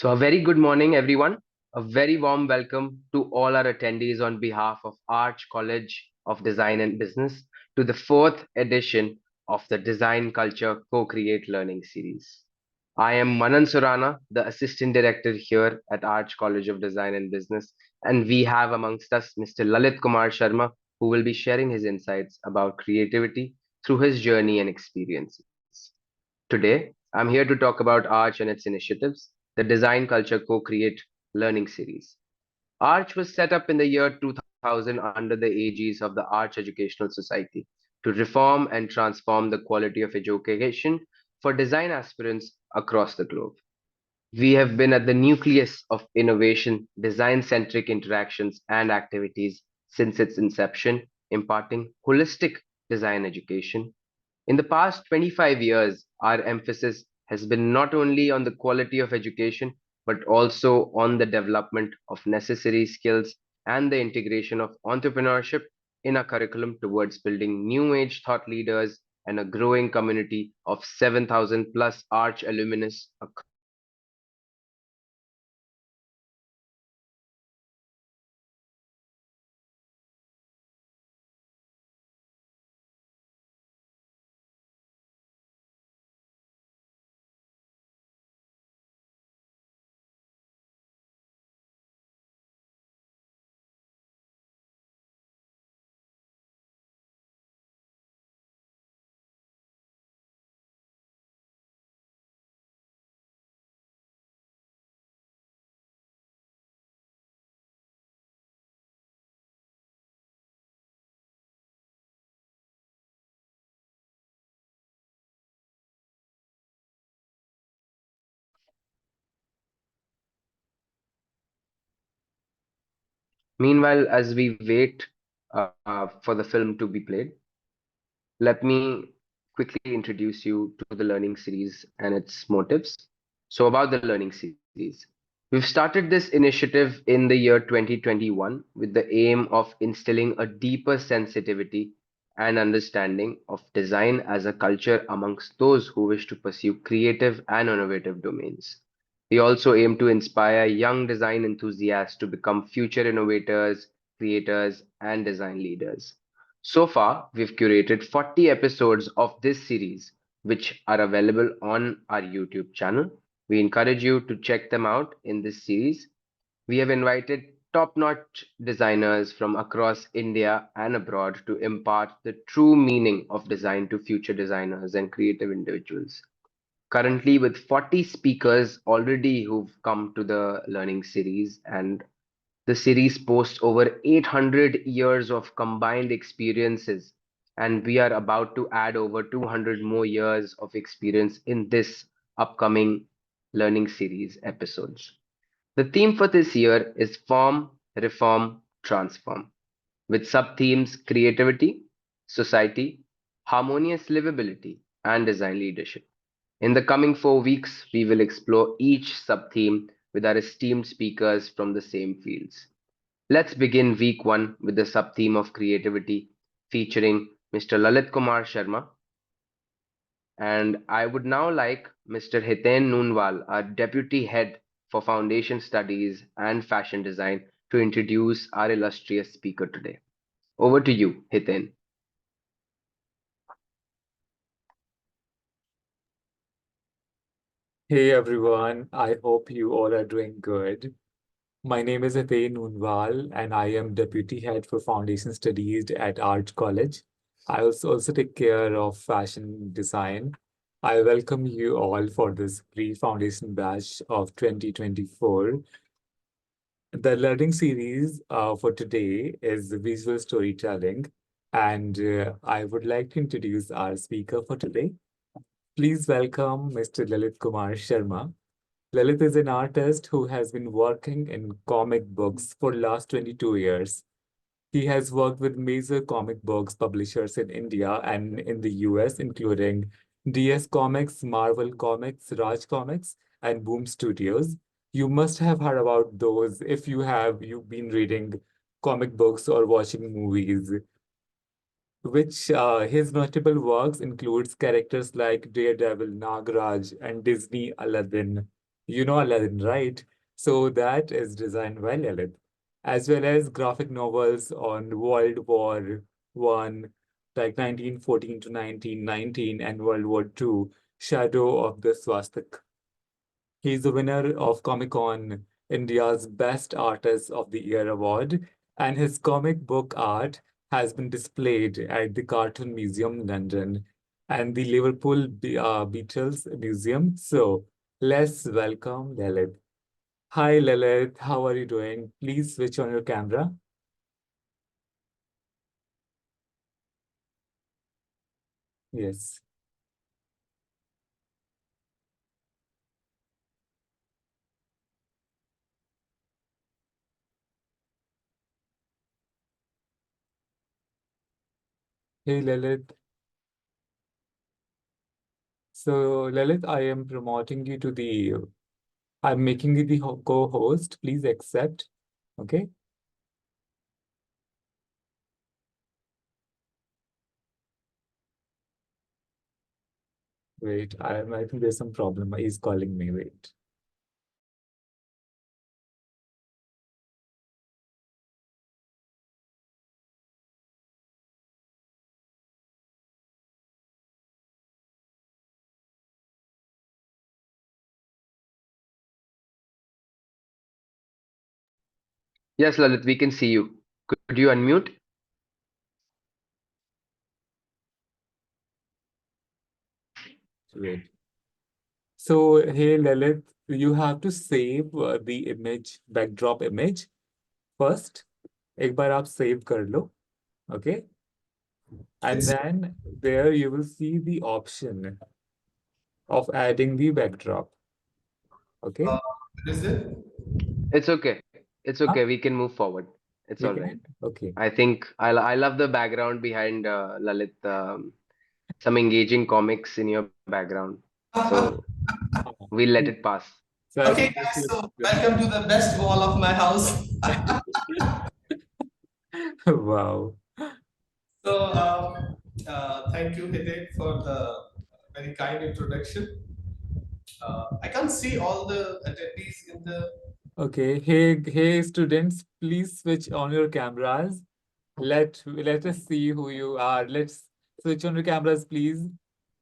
So, a very good morning, everyone. A very warm welcome to all our attendees on behalf of Arch College of Design and Business to the fourth edition of the Design Culture Co-Create Learning Series. I am Manan Surana, the Assistant Director here at Arch College of Design and Business, and we have amongst us Mr. Lalit Kumar Sharma, who will be sharing his insights about creativity through his journey and experiences. Today, I'm here to talk about Arch and its initiatives, the Design Culture Co-Create Learning Series. Arch was set up in the year 2000 under the aegis of the Arch Educational Society to reform and transform the quality of education for design aspirants across the globe. We have been at the nucleus of innovation, design-centric interactions and activities since its inception, imparting holistic design education. In the past 25 years, our emphasis has been not only on the quality of education, but also on the development of necessary skills and the integration of entrepreneurship in our curriculum towards building new age thought leaders and a growing community of 7,000 plus Arch alumnus across the globe. Today, we will explore each subtheme of creativity, society, harmonious livability, and design leadership. Meanwhile, as we wait for the film to be played, let me quickly introduce you to the learning series and its motives. So, about the learning series, we've started this initiative in the year 2021 with the aim of instilling a deeper sensitivity and understanding of design as a culture amongst those who wish to pursue creative and innovative domains. We also aim to inspire young design enthusiasts to become future innovators, creators, and design leaders. So far, we've curated 40 episodes of this series, which are available on our YouTube channel. We encourage you to check them out in this series. We have invited top notch designers from across India and abroad to impart the true meaning of design to future designers and creative individuals. Currently, with 40 speakers already who've come to the learning series, and the series boasts over 800 years of combined experiences, and we are about to add over 200 more years of experience in this upcoming learning series episodes. The theme for this year is Form, Reform, Transform, with sub-themes creativity, society, harmonious livability, and design leadership. In the coming 4 weeks, we will explore each sub-theme with our esteemed speakers from the same fields. Let's begin week one with the sub-theme of creativity featuring Mr. Lalit Kumar Sharma. And I would now like Mr. Hiten Noonwal, our Deputy Head for Foundation Studies and Fashion Design, to introduce our illustrious speaker today. Over to you, Hiten. Hey everyone, I hope you all are doing good. My name is Hiten Noonwal and I am Deputy Head for Foundation Studies at Art College. I also take care of fashion design. I welcome you all for this pre-foundation batch of 2024. The learning series for today is visual storytelling, and I would like to introduce our speaker for today. Please welcome Mr. Lalit Kumar Sharma. Lalit is an artist who has been working in comic books for last 22 years. He has worked with major comic books publishers in India and in the US, including DS Comics, Marvel Comics, Raj Comics, and Boom Studios. You must have heard about those if you've been reading comic books or watching movies, which his notable works includes characters like Daredevil, Nagraj, and Disney Aladdin. You know Aladdin, right? So that is designed by Lalit, as well as graphic novels on World War One, like 1914 to 1919, and World War Two, Shadow of the Swastika. He's the winner of Comic Con India's Best Artist of the Year award, and his comic book art has been displayed at the Cartoon Museum, London, and the Liverpool Beatles Museum. So let's welcome Lalit. Hi, Lalit. How are you doing? Please switch on your camera. Yes. Hey, Lalit. So, Lalit, I am promoting you to I'm making you the co-host. Please accept. Okay. Wait, I think there's some problem. He's calling me. Wait. Yes, Lalit, we can see you. Could you unmute? Wait. So, hey, Lalit, you have to save the image, backdrop image first. एक बार आप save कर लो. Okay. And It's then there you will see the option of adding the backdrop. Okay. uh, is it? It's okay. It's Huh? okay. We can move forward. It's We all right. can? Okay. I think I love the background behind Lalit. Some engaging comics in your background. So we'll let it pass. So I Okay, think this guys, looks so good. welcome to the best wall of my house. Wow. So, thank you, Hidek, for the very kind introduction. I can't see all the attendees in the. Okay. Hey, students, please switch on your cameras. Let us see who you are. Let's switch on your cameras, please.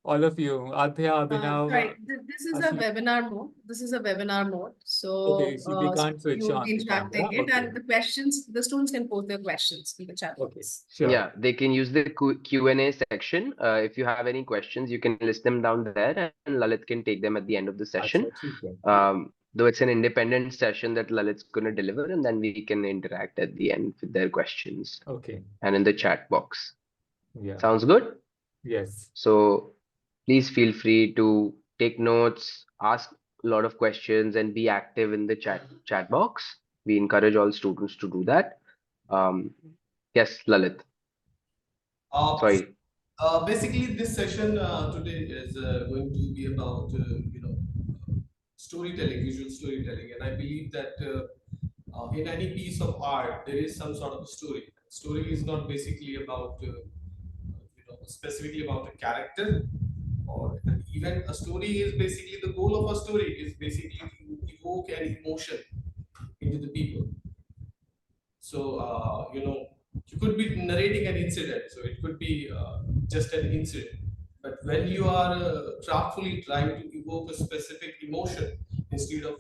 All of you. Adhya, Abhinav, Sorry, this is a Ashley. webinar mode. This is a webinar mode. Okay, So, so they can't switch you'll on be the camera. interacting it, Okay. and the questions, the students can post their questions in the chat Okay. box. Sure. Yeah, they can use the Q&A section. If you have any questions, you can list them down there, and Lalit can take them at the end of the अच्छा session. ठीक है. Though it's an independent session that Lalit's going to deliver, and then we can interact at the end with their questions Okay. and in the chat box. Yeah. Sounds good? Yes. So please feel free to take notes, ask a lot of questions, and be active in the chat box. We encourage all students to do that. Um, yes, Lalit. Uh, Sorry. Basically, this session today is going to be about storytelling, visual storytelling, and I believe that in any piece of art there is some sort of story. Story is not basically about specifically about a character or an event. A story is basically the goal of a story is basically to evoke an emotion into the people. So, you could be narrating an incident, so it could be just an incident. But when you are craftfully trying to evoke a specific emotion instead of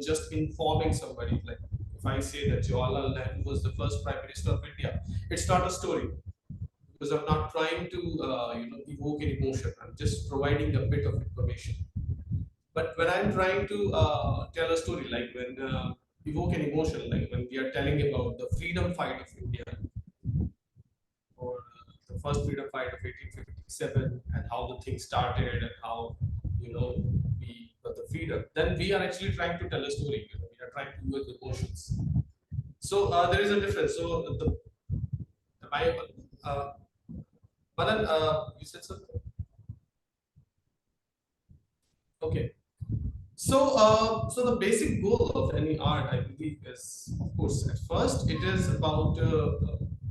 just informing somebody, like if I say that Jawaharlal Nehru was the first Prime Minister of India, it's not a story because I'm not trying to evoke an emotion. I'm just providing a bit of information. But when I'm trying to tell a story, like when evoke an emotion, like when we are telling about the freedom fight of India or the first freedom fight of 1857 and how the thing started and how we got the freedom, then we are actually trying to tell a story. We are trying to evoke emotions. So there is a difference. So the my Madan, you said something. Okay. So the basic goal of any art, I believe, is, of course, at first it is about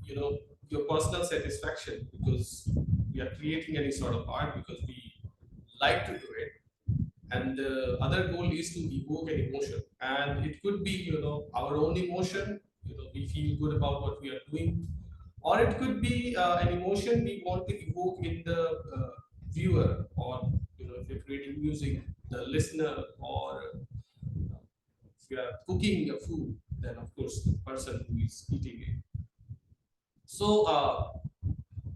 you know your personal satisfaction because we are creating any sort of art because we like to do it, And the other goal is to evoke an emotion, and it could be our own emotion. We feel good about what we are doing, or it could be an emotion we want to evoke in the viewer, or if you're creating music, the listener, or if you are cooking a food, then of course the person who is eating it. So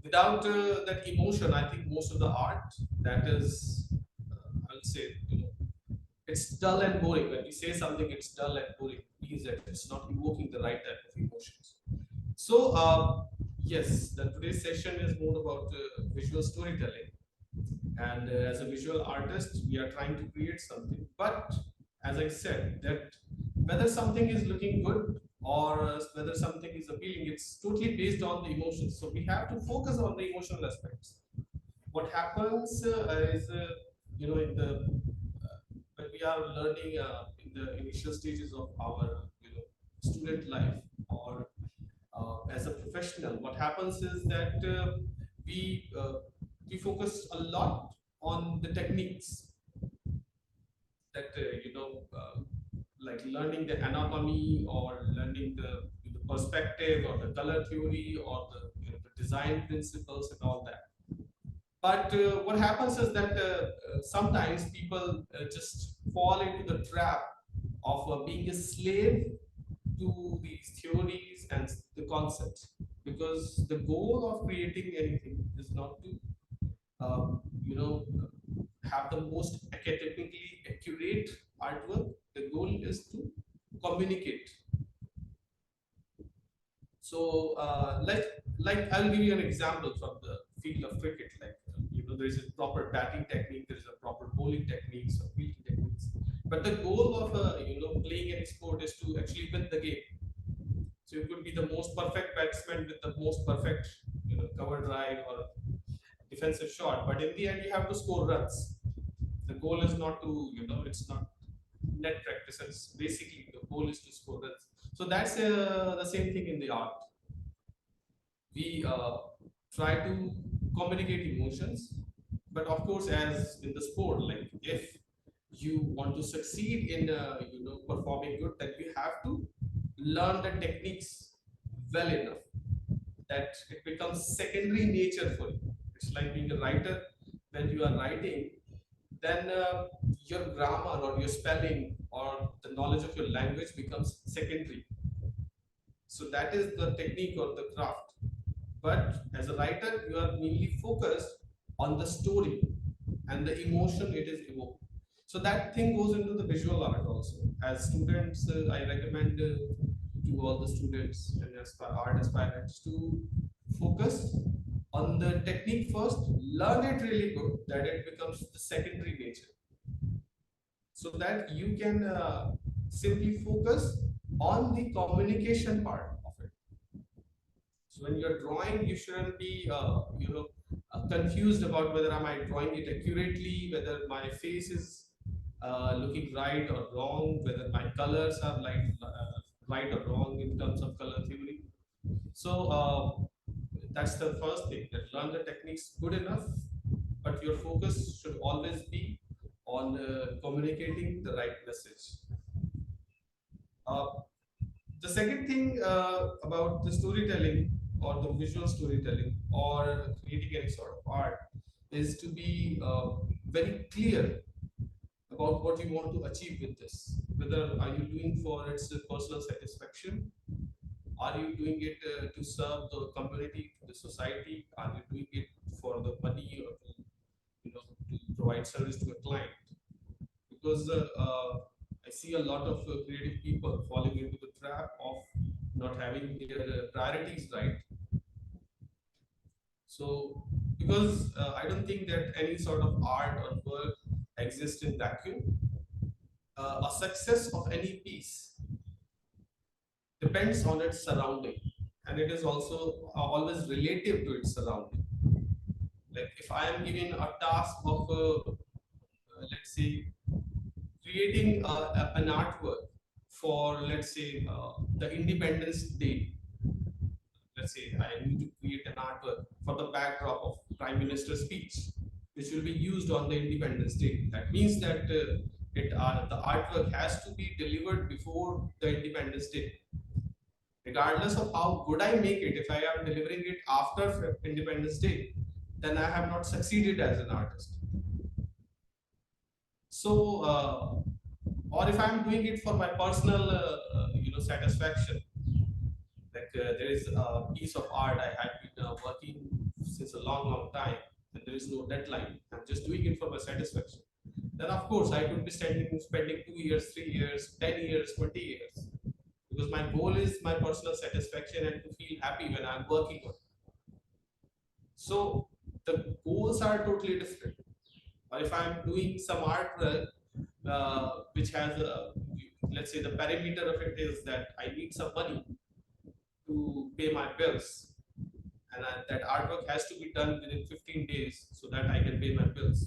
without that emotion, I think most of the art that is, I would say, it's dull and boring. When we say something, it's dull and boring, means that it's not evoking the right type of emotions. So, yes, the today's session is more about visual storytelling. And as a visual artist, we are trying to create something. But as I said, that whether something is looking good or whether something is appealing, it's totally based on the emotions. So we have to focus on the emotional aspects. What happens is, in the when we are learning in the initial stages of our student life, or as a professional, what happens is that we uh, we focus a lot on the techniques, that like learning the anatomy, or learning the perspective, or the color theory, or the design principles and all that. But what happens is that sometimes people just fall into the trap of being a slave to these theories and the concepts, because the goal of creating anything is not to have the most academically accurate artwork. The goal is to communicate. So, like I'll give you an example from the field of cricket. Like there is a proper batting technique, there is a proper bowling techniques or fielding techniques. But the goal of playing any sport is to actually win the game. So you could be the most perfect batsman with the most perfect cover drive or defensive shot, but in the end you have to score runs. The goal is not to it's not net practice. It's basically the goal is to score runs. So that's the same thing in the art. We try to communicate emotions, but of course, as in the sport, like if you want to succeed in performing good, then you have to learn the techniques well enough that it becomes secondary nature for you. It's like being a writer. When you are writing, then your grammar or your spelling or the knowledge of your language becomes secondary. So that is the technique or the craft. But as a writer, you are mainly focused on the story and the emotion it is evoked. So that thing goes into the visual art also. As students, I recommend to all the students and art aspirants to focus on the technique first, learn it really good, that it becomes the secondary nature, so that you can simply focus on the communication part of it. So when you're drawing, you shouldn't be, confused about whether am I drawing it accurately, whether my face is looking right or wrong, whether my colors are right or wrong in terms of color theory. So that's the first thing. That learn the techniques good enough, but your focus should always be on communicating the right message. Uh, the second thing about the storytelling or the visual storytelling or creating any sort of art is to be very clear about what you want to achieve with this. Whether are you doing for its personal satisfaction? Are you doing it to serve the community, the society? Are you doing it for the money, or to provide service to a client? Because I see a lot of creative people falling into the trap of not having their priorities right. So, because I don't think that any sort of art or work exists in vacuum. A success of any piece depends on its surrounding, and it is also always relative to its surrounding. Like if I am given a task of, let's say, creating an artwork for, let's say, the Independence Day. Let's say I need to create an artwork for the backdrop of Prime Minister's speech. which will be used on the Independence Day. That means that the artwork has to be delivered before the Independence Day. Regardless of how good I make it, if I am delivering it after Independence Day, then I have not succeeded as an artist. So, or if I'm doing it for my personal, satisfaction, like there is a piece of art I had been working since a long, long time, and there is no deadline. I'm just doing it for my satisfaction. Then, of course, I could be spending 2 years, 3 years, 10 years, 20 years, because my goal is my personal satisfaction and to feel happy when I'm working on it. So the goals are totally different. Or if I'm doing some artwork which has a, let's say the parameter of it is that I need some money to pay my bills, and that artwork has to be done within 15 days so that I can pay my bills.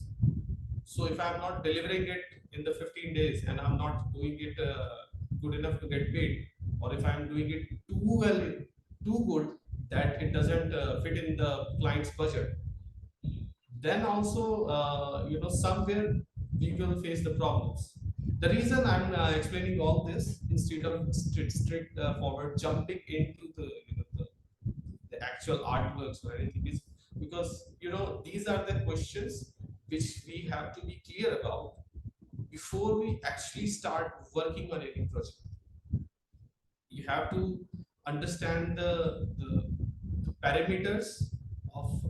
So if I'm not delivering it in the 15 days and I'm not doing it good enough to get paid, or if I'm doing it too well, too good that it doesn't fit in the client's budget, then also somewhere we will face the problems. The reason I'm explaining all this instead of strict forward jumping into the actual artworks or anything is because these are the questions which we have to be clear about before we actually start working on any project. You have to understand the parameters of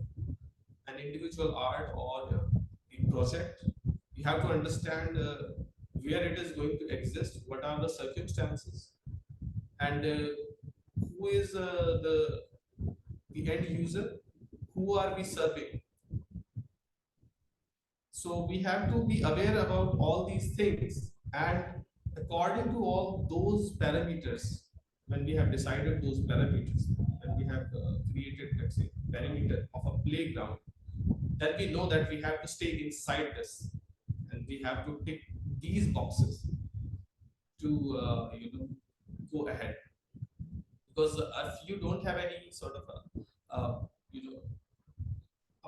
an individual art or the project. You have to understand where it is going to exist, what are the circumstances, and who is the end user, who are we serving. So we have to be aware about all these things, and according to all those parameters, when we have decided those parameters, when we have created, let's say, parameter of a playground, then we know that we have to stay inside this, and we have to tick these boxes to go ahead. Because if you don't have any sort of a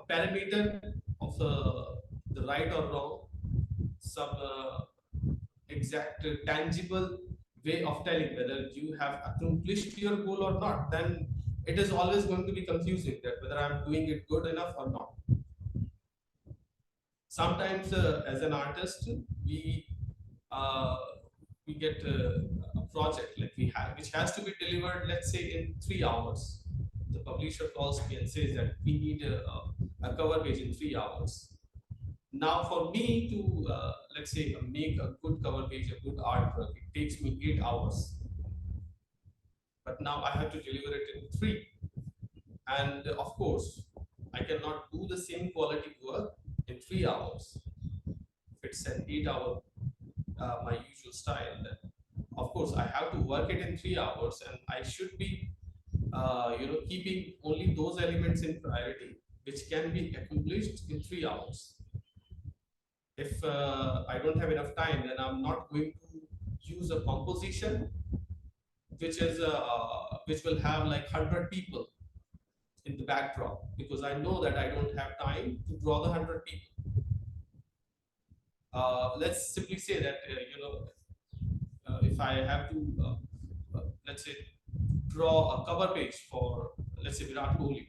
parameter of the right or wrong, some exact tangible way of telling whether you have accomplished your goal or not, then it is always going to be confusing that whether I'm doing it good enough or not. Sometimes as an artist uh, we get a project like we have which has to be delivered, let's say, in 3 hours. The publisher calls me and says that we need a cover page in 3 hours. Now for me to let's say make a good cover page, a good artwork, it takes me 8 hours, but now I have to deliver it in 3. And of course I cannot do the same quality work in 3 hours. If it's an 8 hour my usual style, then of course I have to work it in 3 hours, and I should be keeping only those elements in priority which can be accomplished in 3 hours. If I don't have enough time, then I'm not going to use a composition which will have like 100 people in the backdrop, because I know that I don't have time to draw the 100 people. Let's simply say that if I have to let's say draw a cover page for, let's say, Virat Kohli,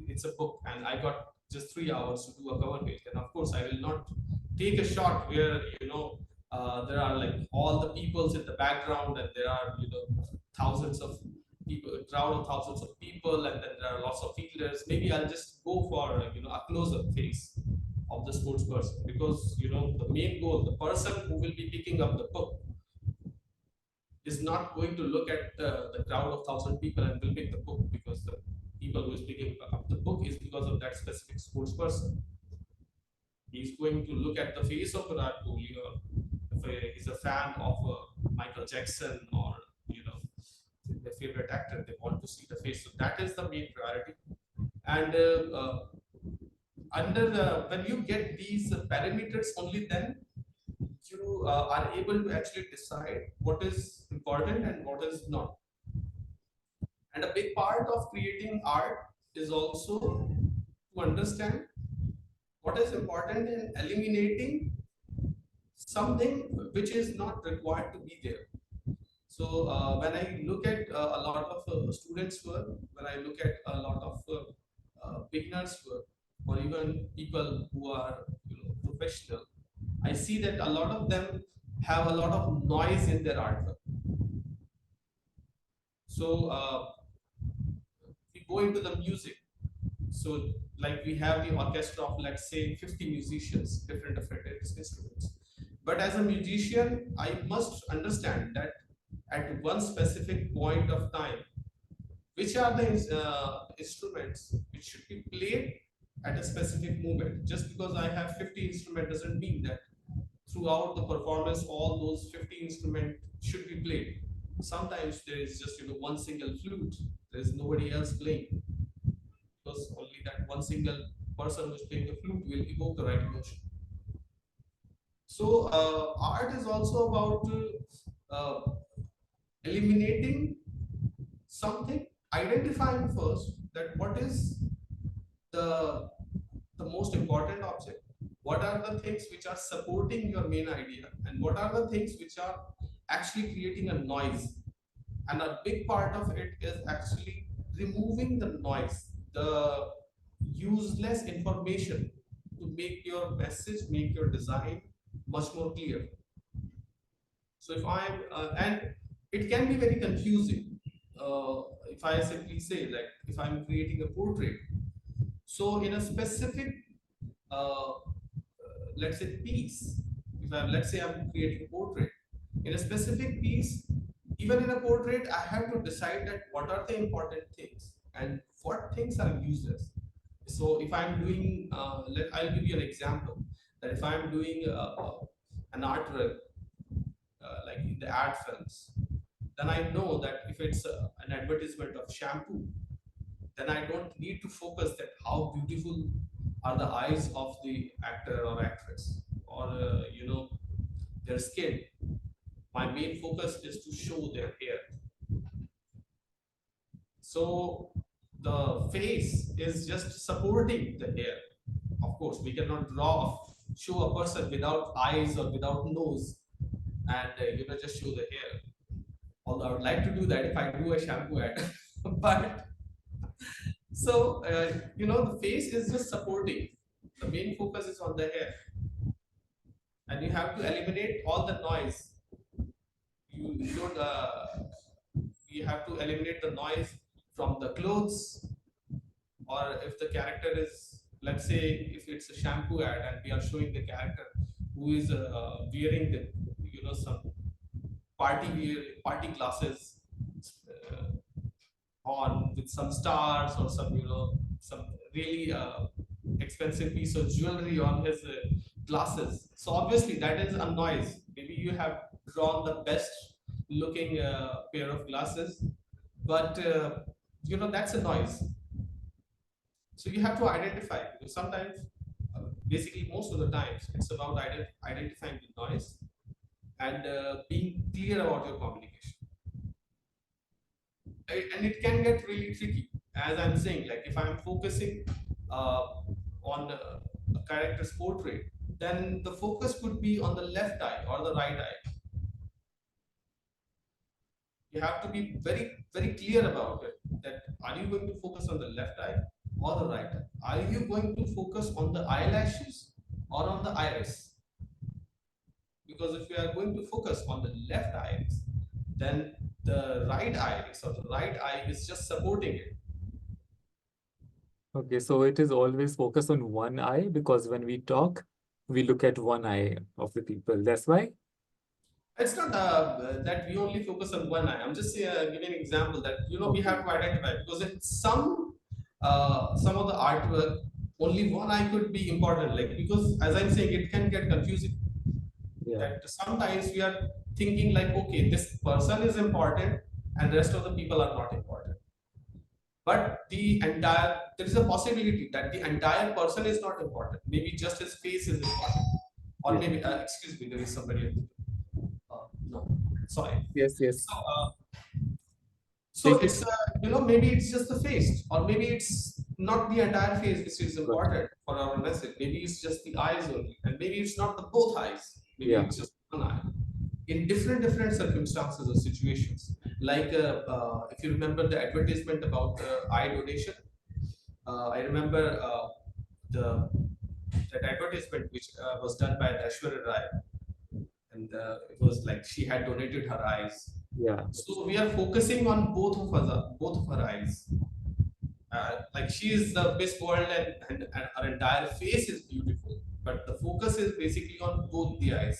it's a book, and I got just 3 hours to do a cover page, then of course I will not take a shot where there are like all the peoples in the background, and there are thousands of people, a crowd of thousands of people, and then there are lots of fielders. Maybe I'll just go for a close-up face of the sports person, because the main goal, the person who will be picking up the book is not going to look at the crowd of 1,000 people and will pick the book, because the people who is picking up the book is because of that specific sports person. He's going to look at the face of Virat Kohli, or if he's a fan of Michael Jackson, or their favorite actor, they want to see the face. So that is the main priority. And when you get these parameters, only then you are able to actually decide what is important and what is not. And a big part of creating art is also to understand what is important in eliminating something which is not required to be there. So when I look at a lot of students' work, when I look at a lot of beginners' work, or even people who are professional, I see that a lot of them have a lot of noise in their artwork. So we go into the music. So like we have the orchestra of, let's say, 50 musicians, different instruments. But as a musician, I must understand that at one specific point of time, which are the instruments which should be played at a specific moment. Just because I have 50 instruments doesn't mean that throughout the performance all those 50 instruments should be played. Sometimes there is just one single flute, there is nobody else playing, because only that one single person who is playing the flute will evoke the right emotion. So art is also about uh, eliminating something, identifying first that what is the most important object, what are the things which are supporting your main idea, and what are the things which are actually creating a noise. And a big part of it is actually removing the noise, the useless information, to make your message, make your design much more clear. So if I'm and it can be very confusing if I simply say, like, if I'm creating a portrait, so in a specific let's say piece, if I'm, let's say I'm creating a portrait, in a specific piece, even in a portrait, I have to decide that what are the important things and what things are useless. So if I'm doing I'll give you an example, that if I'm doing an artwork like in the ad films, then I know that if it's an advertisement of shampoo, then I don't need to focus that how beautiful are the eyes of the actor or actress, or their skin. My main focus is to show their hair. So the face is just supporting the hair. Of course, we cannot show a person without eyes or without nose, and just show the hair. Although I would like to do that if I do a shampoo ad, but so the face is just supporting. The main focus is on the hair, and you have to eliminate all the noise. You should you have to eliminate the noise from the clothes, or if the character is, let's say, if it's a shampoo ad and we are showing the character who is wearing the some party glasses on with some stars, or some really expensive piece of jewelry on his glasses. So obviously that is a noise. Maybe you have drawn the best looking pair of glasses, but that's a noise. So you have to identify, because sometimes basically most of the times it's about identifying the noise and being clear about your communication. And it can get really tricky, as I'm saying, like if I'm focusing on a character's portrait, then the focus could be on the left eye or the right eye. You have to be very very clear about it, that are you going to focus on the left eye or the right eye? Are you going to focus on the eyelashes or on the iris? Because if you are going to focus on the left iris, then the right iris or the right eye is just supporting it. Okay, so it is always focused on one eye, because when we talk, we look at one eye of the people. That's why? It's not that we only focus on one eye. I'm just giving an example that we have to identify, because in some of the artwork, only one eye could be important. Like, because as I'm saying, it can get confusing. Yeah. That sometimes we are thinking like, okay, this person is important and the rest of the people are not important. But there is a possibility that the entire person is not important. Maybe just his face is important, or maybe excuse me, there is somebody. No, sorry. Yes, yes. So it's maybe it's just the face, or maybe it's not the entire face which is Right. important for our message. Maybe it's just the eyes only, and maybe it's not the both eyes. Maybe Yeah. it's just one eye. In different circumstances or situations, like if you remember the advertisement about eye donation, I remember the that advertisement which was done by Aishwarya Rai, and it was like she had donated her eyes. Yeah. So we are focusing on both of her eyes. Like she is the Miss World, and her entire face is beautiful, but the focus is basically on both the eyes,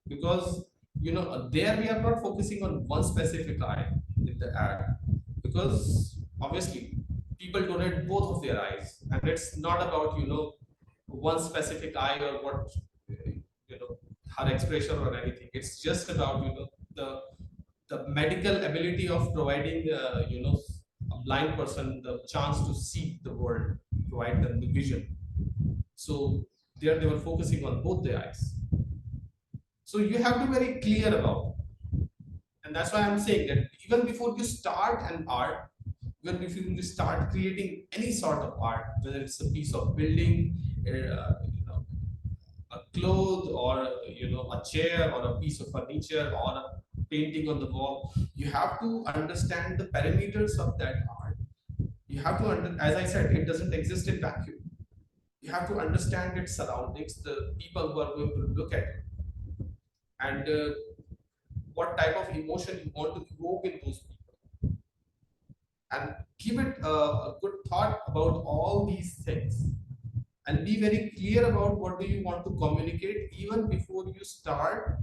because there we are not focusing on one specific eye in the ad, because obviously people donate both of their eyes, and it's not about one specific eye or what her expression or anything. It's just about the medical ability of providing a blind person the chance to see the world, provide them the vision. So there they were focusing on both the eyes. So you have to be very clear about it. And that's why I'm saying that even before you start an art, even if you start creating any sort of art, whether it's a piece of building, a cloth, or a chair, or a piece of furniture, or a painting on the wall, you have to understand the parameters of that art. You have to as I said, it doesn't exist in vacuum. You have to understand its surroundings, the people who are going to look at it, and what type of emotion you want to evoke in those people, and give it a good thought about all these things, and be very clear about what do you want to communicate even before you start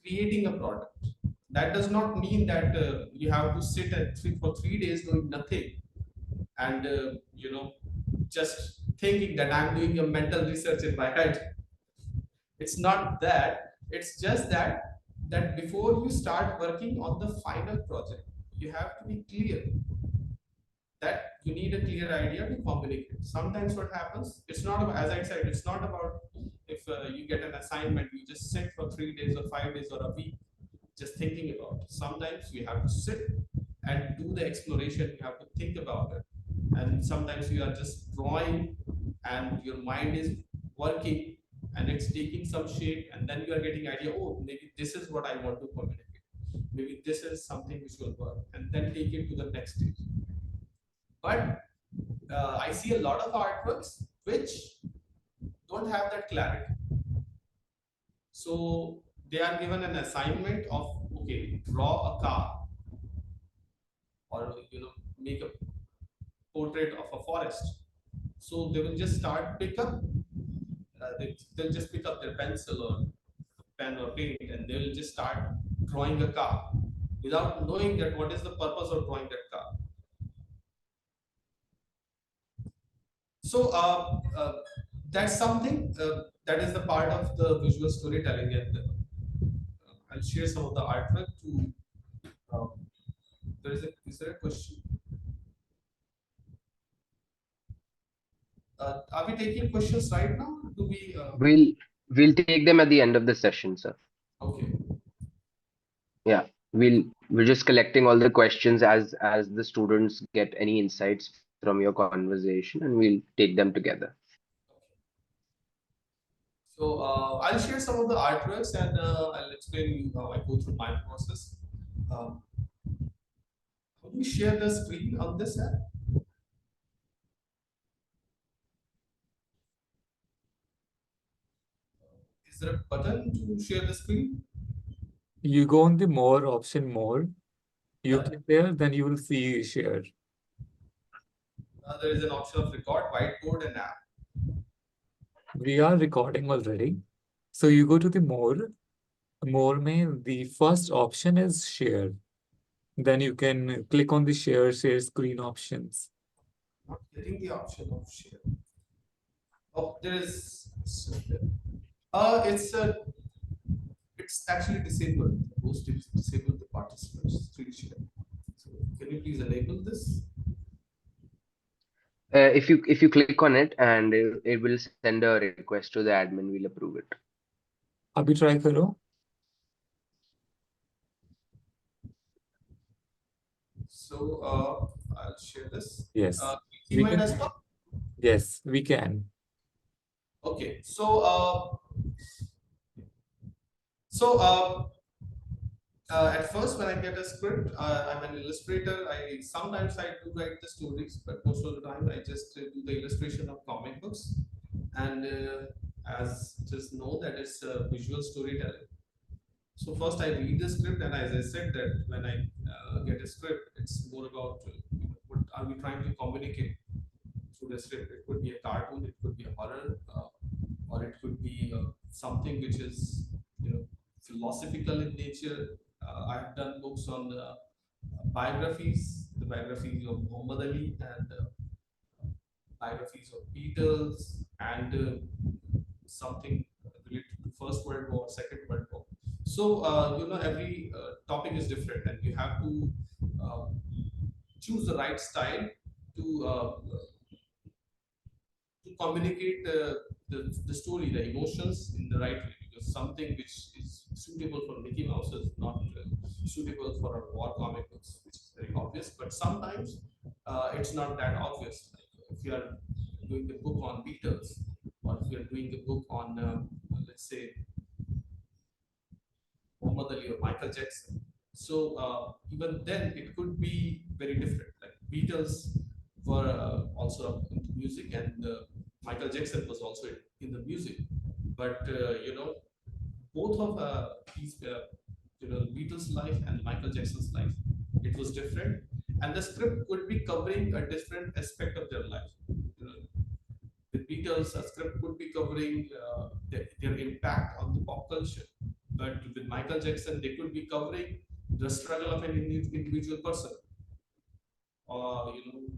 creating a product. That does not mean that you have to sit for 3 days doing nothing, and just thinking that I'm doing a mental research in my head. It's not that. It's just that before you start working on the final project, you have to be clear that you need a clear idea to communicate. Sometimes what happens, it's not about, as I said, it's not about if you get an assignment, you just sit for 3 days or 5 days or a week just thinking about it. Sometimes you have to sit and do the exploration, you have to think about it. And sometimes you are just drawing and your mind is working and it's taking some shape, and then you are getting idea, oh, maybe this is what I want to communicate. Maybe this is something which will work, and then take it to the next stage. But I see a lot of artworks which don't have that clarity. So they are given an assignment of, okay, draw a car, or make a portrait of a forest. So they will just start pick up. They'll just pick up their pencil or pen or paint, and they will just start drawing a car without knowing that what is the purpose of drawing that car. So that's something that is the part of the visual storytelling, and I'll share some of the artwork to. Uh, is there a question? Are we taking questions right now? Do we? We'll take them at the end of the session, sir. Okay. Yeah, we're just collecting all the questions as the students get any insights from your conversation, and we'll take them together. So I'll share some of the artworks, and I'll explain you how I go through my process. How do we share the screen on this app? Is there a button to share the screen? You go on the more option more. You Yeah. click there, then you will see share. There is an option of record, whiteboard, and app. We are recording already. So you go to the more. More mein, the first option is share. Then you can click on the share screen options. Not getting the option of share. Oh, there is. It's actually disabled. Host is disabled the participants screen share. So can you please enable this? If you click on it, and it will send a request to the admin, we'll approve it. अभी try करो. So I'll share this. Yes. you We mind can. us talk? Yes, we can. Okay, so at first, when I get a script, I'm an illustrator. I sometimes I do write the stories, but most of the time I just do the illustration of comic books. And as just know that it's visual storytelling. So first I read the script, and as I said that when I get a script, it's more about what are we trying to communicate through the script. It could be a cartoon, it could be a horror, or it could be something which is philosophical in nature. I have done books on biographies, the biographies of Muhammad Ali and biographies of Beatles and something related to First World War, Second World War. So every topic is different, and you have to uh, choose the right style to communicate the story, the emotions in the right way. Because something which is suitable for Mickey Mouse is not suitable for a war comic books, which is very obvious. But sometimes it's not that obvious. Like if you are doing the book on Beatles, or if you are doing the book on, let's say, Muhammad Ali or Michael Jackson. So even then, it could be very different. Like Beatles were also into music, and Michael Jackson was also in the music. But both of these, Beatles' life and Michael Jackson's life, it was different, and the script could be covering a different aspect of their life. The Beatles, a script could be covering their impact on the pop culture, but with Michael Jackson, they could be covering the struggle of an individual person, or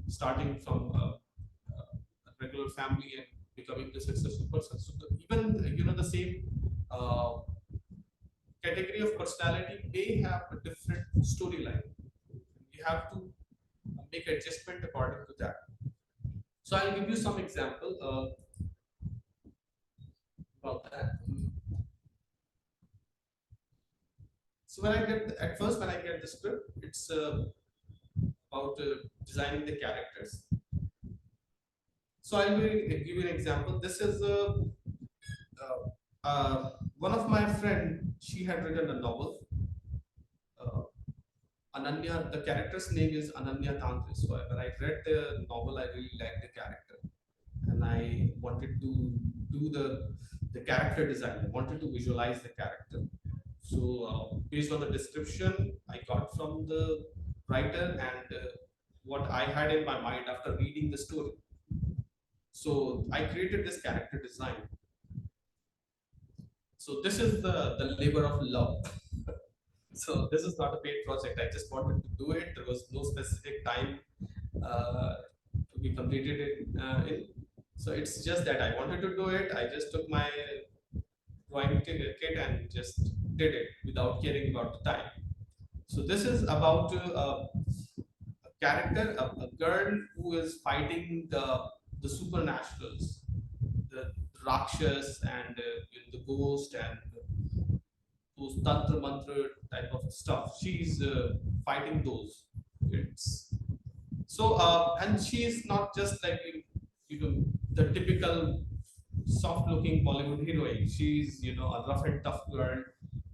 starting from a regular family and becoming the successful person. So even the same uh, category of personality may have a different storyline. You have to make adjustment according to that. So I'll give you some example about that. So when I get the script, it's about designing the characters. So give you an example. This is one of my friend. She had written a novel. Uh, Ananya. The character's name is Ananya Tantri. So when I read the novel, I really liked the character, and I wanted to do the character design. I wanted to visualize the character. So based on the description I got from the writer and what I had in my mind after reading the story. So I created this character design. So this is the labor of love. So this is not a paid project. I just wanted to do it. There was no specific time to be completed in. So it's just that I wanted to do it. I just took my drawing kit and just did it without caring about the time. So this is about a character, a girl who is fighting the supernaturals, the rakshas and the ghost and those tantra mantra type of stuff. She's fighting those. It's so and she's not just like the typical soft-looking Bollywood heroine. She's a rough and tough girl,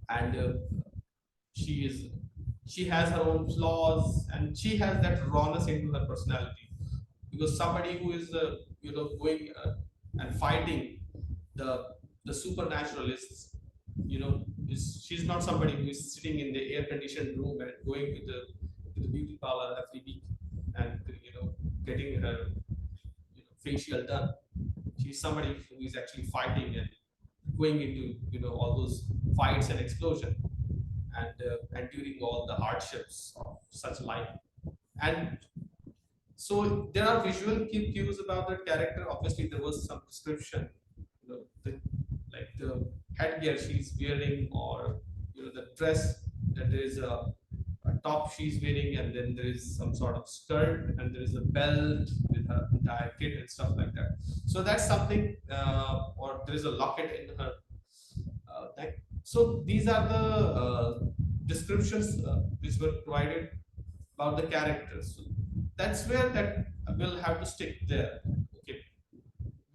and she is she has her own flaws, and she has that rawness into her personality. Because somebody who is going and fighting the supernaturalists, she's not somebody who is sitting in the air-conditioned room and going to the beauty parlor every week and getting her facial done. She's somebody who is actually fighting and going into all those fights and explosion and enduring all the hardships of such life. And so there are visual cues about that character. Obviously, there was some description, like the headgear she's wearing, or the dress that there is a top she's wearing, and then there is some sort of skirt, and there is a belt with her entire kit and stuff like that. So that's something, or there is a locket in her neck. So these are the descriptions which were provided about the characters. So that's where that will have to stick there. Okay,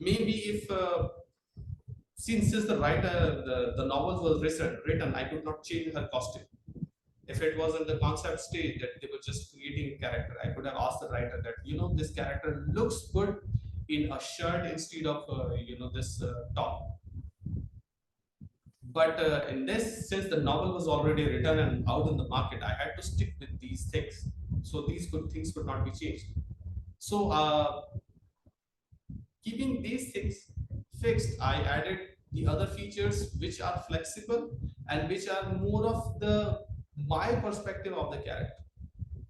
maybe if since the writer, the novel was written, I could not change her costume. If it was in the concept stage that they were just creating a character, I could have asked the writer that, this character looks good in a shirt instead of, this top. But in this, since the novel was already written and out in the market, I had to stick with these things. So things could not be changed. So keeping these things fixed, I added the other features which are flexible and which are more of my perspective of the character.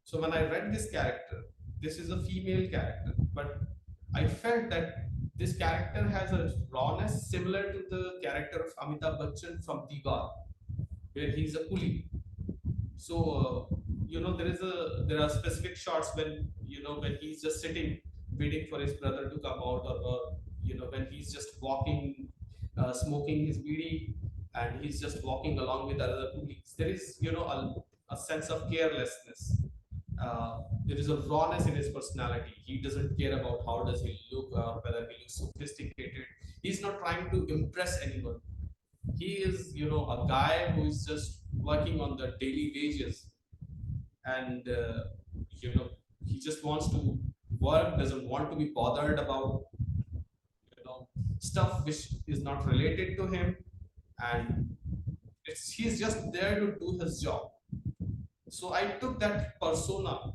So when I read this character, this is a female character, but I felt that this character has a rawness similar to the character of Amitabh Bachchan from Diva, where he's a coolie. So there are specific shots when when he's just sitting waiting for his brother to come out, or when he's just walking, smoking his beedi, and he's just walking along with other colleagues. There is a sense of carelessness. There is a rawness in his personality. He doesn't care about how does he look or whether he looks sophisticated. He's not trying to impress anyone. He is a guy who is just working on the daily wages, and he just wants to work, doesn't want to be bothered about stuff which is not related to him, and he's just there to do his job. So I took that persona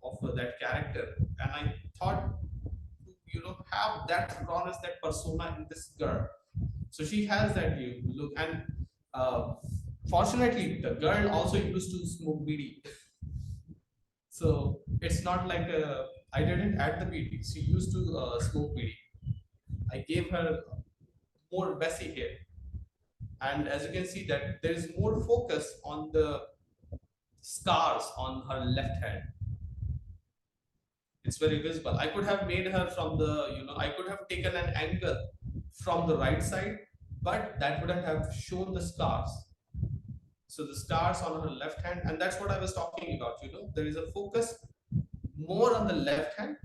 of that character, and I thought have that rawness, that persona in this girl. So she has that look, and fortunately the girl also used to smoke beedi. So it's not like I didn't add the beedi. She used to smoke beedi. I gave her more messy hair, and as you can see that there is more focus on the scars on her left hand. It's very visible. I could have made her from the I could have taken an angle from the right side, but that wouldn't have shown the scars. So the scars on her left hand, and that's what I was talking about. There is a focus more on the left hand,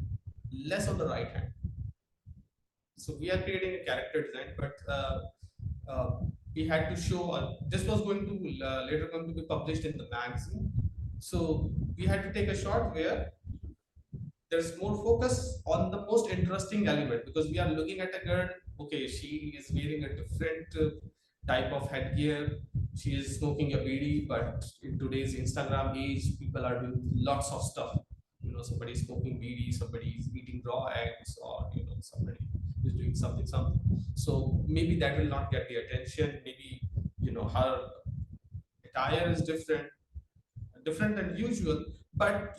less on the right hand. So we are creating a character design, but we had to show this was going to later going to be published in the magazine. So we had to take a shot where there's more focus on the most interesting element, because we are looking at a girl. Okay, she is wearing a different type of headgear. She is smoking a beedi, but in today's Instagram age, people are doing lots of stuff. Somebody is smoking beedi, somebody is eating raw eggs, or somebody is doing something. So maybe that will not get the attention. Maybe her attire is different than usual, but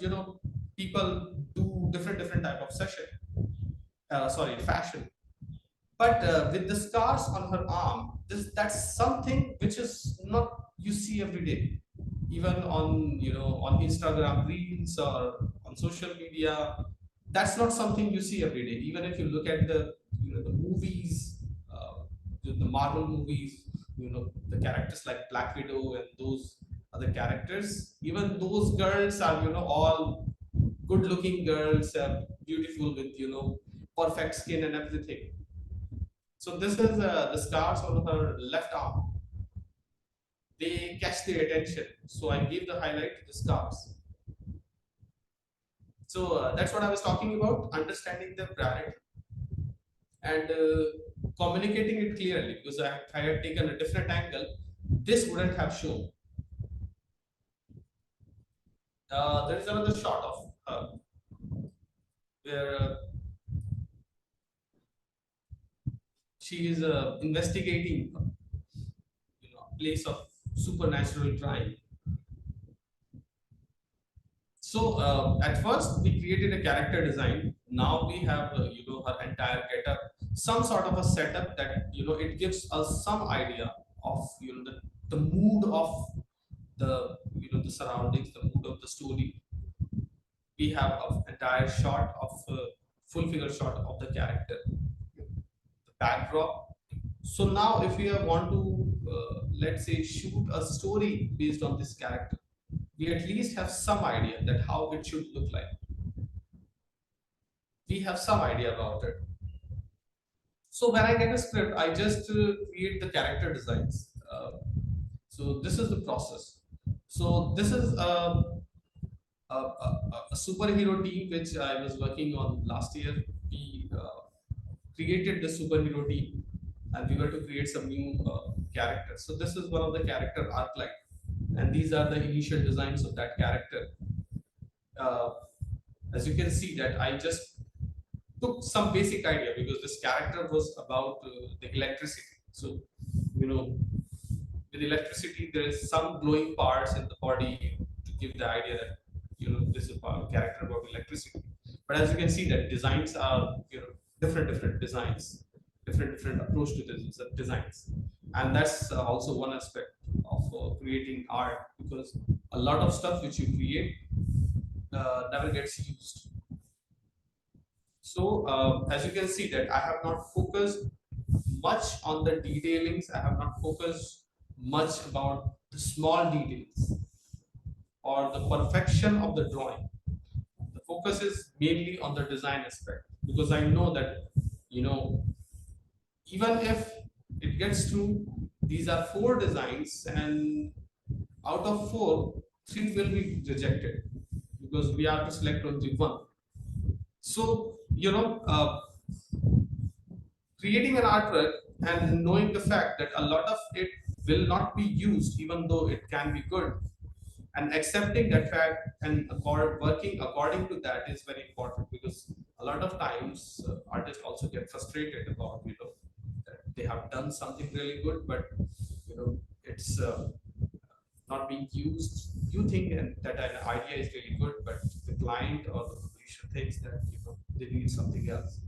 people do different type of fashion. But with the scars on her arm, that's something which is not you see every day, even on on Instagram reels or on social media. That's not something you see every day. Even if you look at the the movies, the Marvel movies, the characters like Black Widow and those other characters, even those girls are all good looking girls, beautiful with perfect skin and everything. So this is the scars on her left arm. They catch the attention, so I give the highlight to the scars. So that's what I was talking about, understanding the priority and communicating it clearly, because if I had taken a different angle, this wouldn't have shown. There is another shot of her where she is investigating a place of supernatural crime. So at first we created a character design. Now we have her entire getup, some sort of a setup that it gives us some idea of the mood of the the surroundings, the mood of the story. We have an entire shot of full figure shot of the character, the backdrop. So now if we want to let's say shoot a story based on this character, we at least have some idea that how it should look like. we have some idea about it. So when I get a script, I just create the character designs. So this is the process. So this is a superhero team which I was working on last year. We created the superhero team, and we were to create some new characters. So this is one of the character arc line, and these are the initial designs of that character. Uh, as you can see, that I just took some basic idea because this character was about the electricity. So, you know, with electricity, there is some glowing parts in the body to give the idea that this is a character about electricity. But as you can see, that designs are different designs, different approach to this designs, and that's also one aspect of creating art, because a lot of stuff which you create never gets used. So as you can see that I have not focused much on the detailings. I have not focused much about the small details or the perfection of the drawing. The focus is mainly on the design aspect, because I know that, even if it gets through, these are 4 designs, and out of 4, 3 will be rejected because we have to select only one. So, creating an artwork and knowing the fact that a lot of it will not be used, even though it can be good, and accepting that fact and working according to that is very important, because a lot of times artists also get frustrated about that they have done something really good, but it's not being used. You think that an idea is really good, but the client or the publisher thinks that they need something else.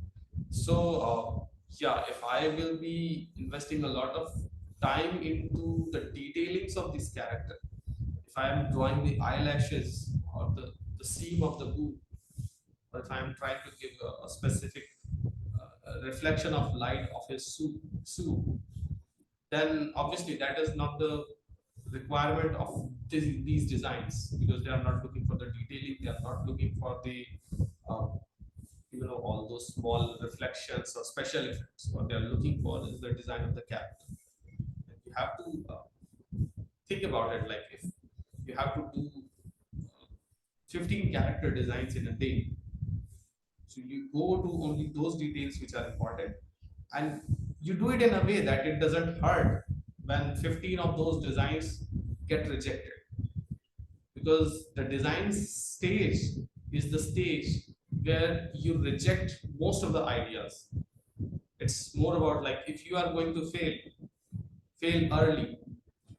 So yeah, if I will be investing a lot of time into the detailings of this character, if I am drawing the eyelashes or the seam of the boot, or if I am trying to give a specific reflection of light of his suit, then obviously that is not the requirement of these designs, because they are not looking for the detailing, they are not looking for the uh, all those small reflections or special effects. What they are looking for is the design of the character. And you have to think about it, like if you have to do 15 character designs in a day, so you go to only those details which are important, and you do it in a way that it doesn't hurt when 15 of those designs get rejected, because the design stage is the stage where you reject most of the ideas. It's more about, like, if you are going to fail early,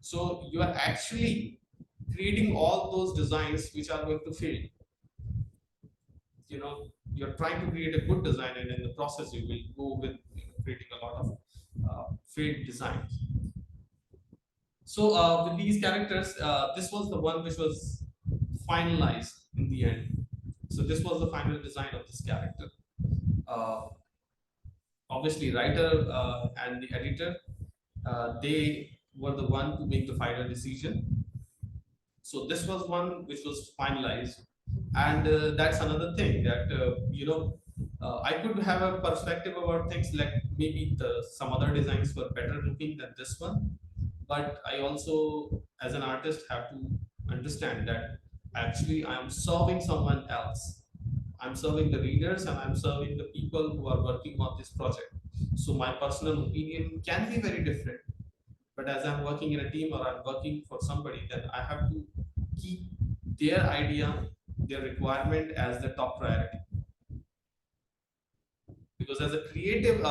so you are actually creating all those designs which are going to fail. You're trying to create a good design, and in the process you will go with creating a lot of failed designs. So with these characters, this was the one which was finalized in the end. So this was the final design of this character. Uh, Obviously, writer and the editor, they were the one to make the final decision. So this was one which was finalized, and that's another thing that I could have a perspective about things, like maybe some other designs were better looking than this one, but I also, as an artist, have to understand that actually I am serving someone else. I'm serving the readers, and I'm serving the people who are working on this project. So my personal opinion can be very different, but as I'm working in a team or I'm working for somebody, then I have to keep their idea, their requirement as the top priority. Because as a creative,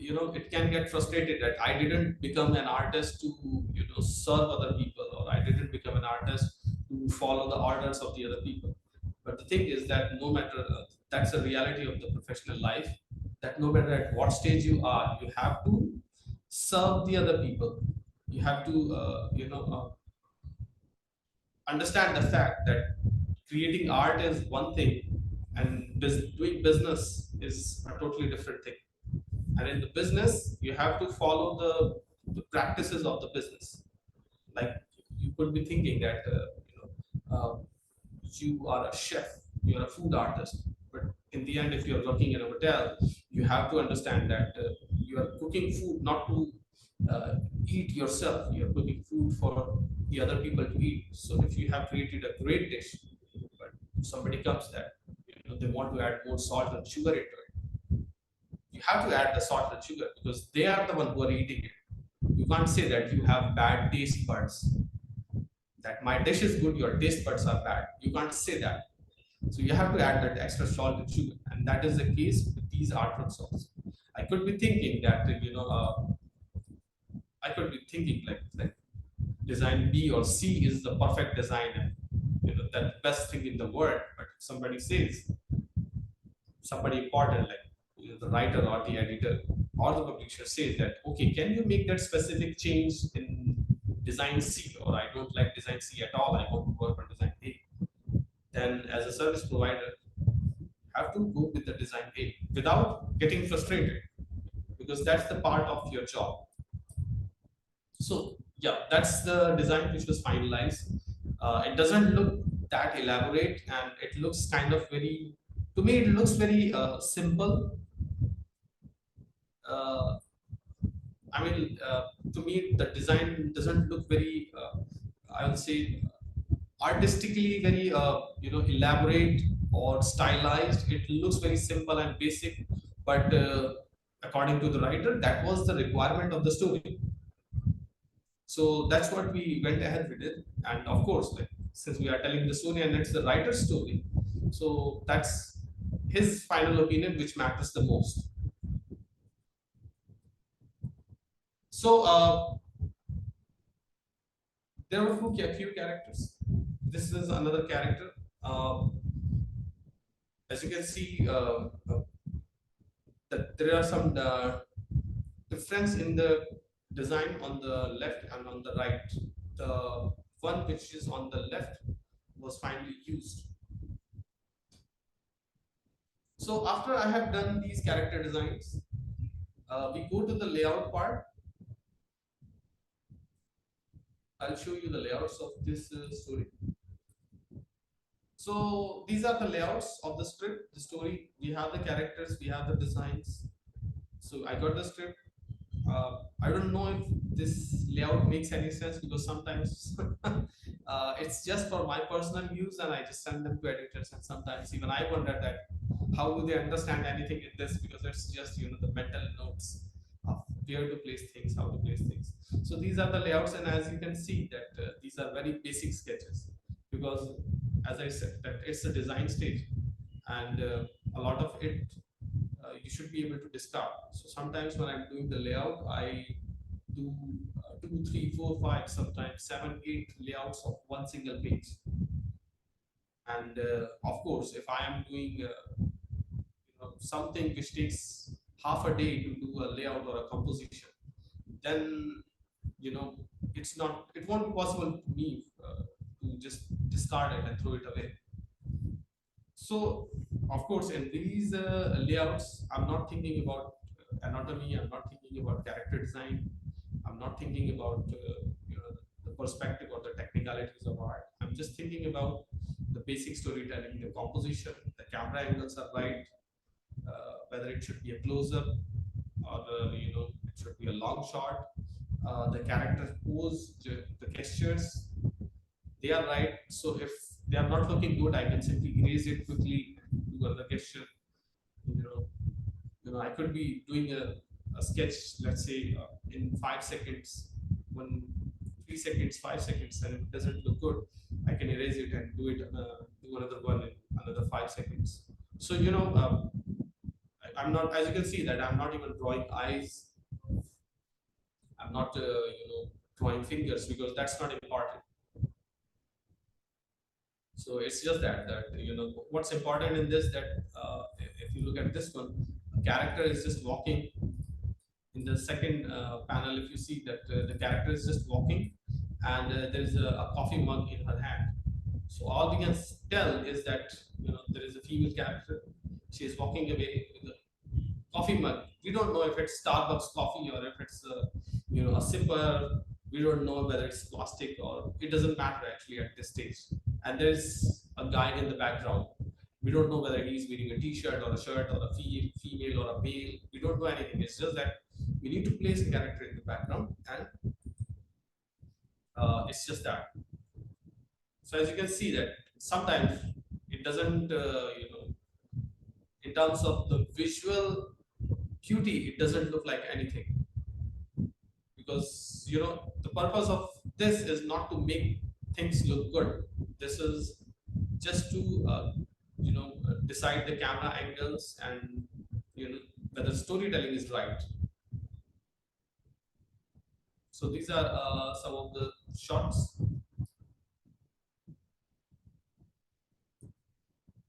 it can get frustrated that I didn't become an artist to serve other people, or I didn't become an artist to follow the orders of the other people. But the thing is that no matter, that's a reality of the professional life, that no matter at what stage you are, you have to serve the other people. You have to understand the fact that creating art is one thing, and doing business is a totally different thing. And in the business, you have to follow the practices of the business. Like, you could be thinking that you are a chef, you are a food artist, But in the end, if you're working in a hotel, you have to understand that you are cooking food not to uh, eat yourself. You're cooking food for the other people to eat. So if you have created a great dish, but somebody comes that they want to add more salt and sugar into it, you have to add the salt and sugar because they are the one who are eating it. You can't say that you have bad taste buds. That my dish is good, your taste buds are bad. You can't say that. So you have to add that extra salt and sugar, and that is the case with these artwork sauce. I could be thinking that I could be thinking like design B or C is the perfect design and that best thing in the world. But if somebody says somebody important like the writer or the editor or the publisher says that okay, can you make that specific change in design C, or I don't like design C at all, I want to work on design A, then as a service provider have to go with the design A without getting frustrated because that's the part of your job. So yeah, that's the design which was finalized. It doesn't look that elaborate and it looks kind of very, to me it looks very simple. uh, I mean, to me the design doesn't look very I would say artistically very elaborate or stylized. It looks very simple and basic, but according to the writer that was the requirement of the story. So that's what we went ahead with it. And of course, like since we are telling the story and it's the writer's story, so that's his final opinion which matters the most. So there were a few characters. This is another character. As you can see, that there are some difference in the design on the left and on the right. The one which is on the left was finally used. So after I have done these character designs, we go to the layout part. I'll show you the layouts of this story. So these are the layouts of the script, the story. We have the characters, we have the designs. So I got the script. I don't know if this layout makes any sense because sometimes it's just for my personal use and I just send them to editors, and sometimes even I wonder that how do they understand anything in this, because it's just the mental notes of where to place things, how to place things. So these are the layouts, and as you can see that these are very basic sketches because as I said that it's a design stage and a lot of it you should be able to discard. So sometimes when I'm doing the layout, I do 2, 3, 4, 5, sometimes 7, 8 layouts of one single page. And of course, if I am doing something which takes half a day to do a layout or a composition, then it won't be possible to me to just discard it and throw it away. So, of course, in these layouts, I'm not thinking about anatomy. I'm not thinking about character design. I'm not thinking about the perspective or the technicalities of art. I'm just thinking about the basic storytelling, the composition, the camera angles are right, whether it should be a close-up or it should be a long shot. The character pose, the gestures, they are right. So if they are not looking good, I can simply erase it quickly, do another gesture. I could be doing a sketch, let's say in 5 seconds, 3 seconds, 5 seconds, and it doesn't look good. I can erase it and do another one in another 5 seconds. So I'm not, as you can see, that I'm not even drawing eyes. I'm not drawing fingers because that's not important. So it's just that what's important in this, that if you look at this one, a character is just walking. In the second panel, if you see that the character is just walking and there's a coffee mug in her hand. So all we can tell is that there is a female character. She is walking away with a coffee mug. We don't know if it's Starbucks coffee or if it's a sipper. We don't know whether it's plastic, or it doesn't matter actually at this stage. And there's a guy in the background. We don't know whether he's wearing a t-shirt or a shirt or a female or a male. We don't know anything. It's just that we need to place a character in the background, and it's just that. So as you can see that sometimes it doesn't, in terms of the visual cutie, it doesn't look like anything, because the purpose of this is not to make things look good. This is just to decide the camera angles and whether storytelling is right. So these are some of the shots.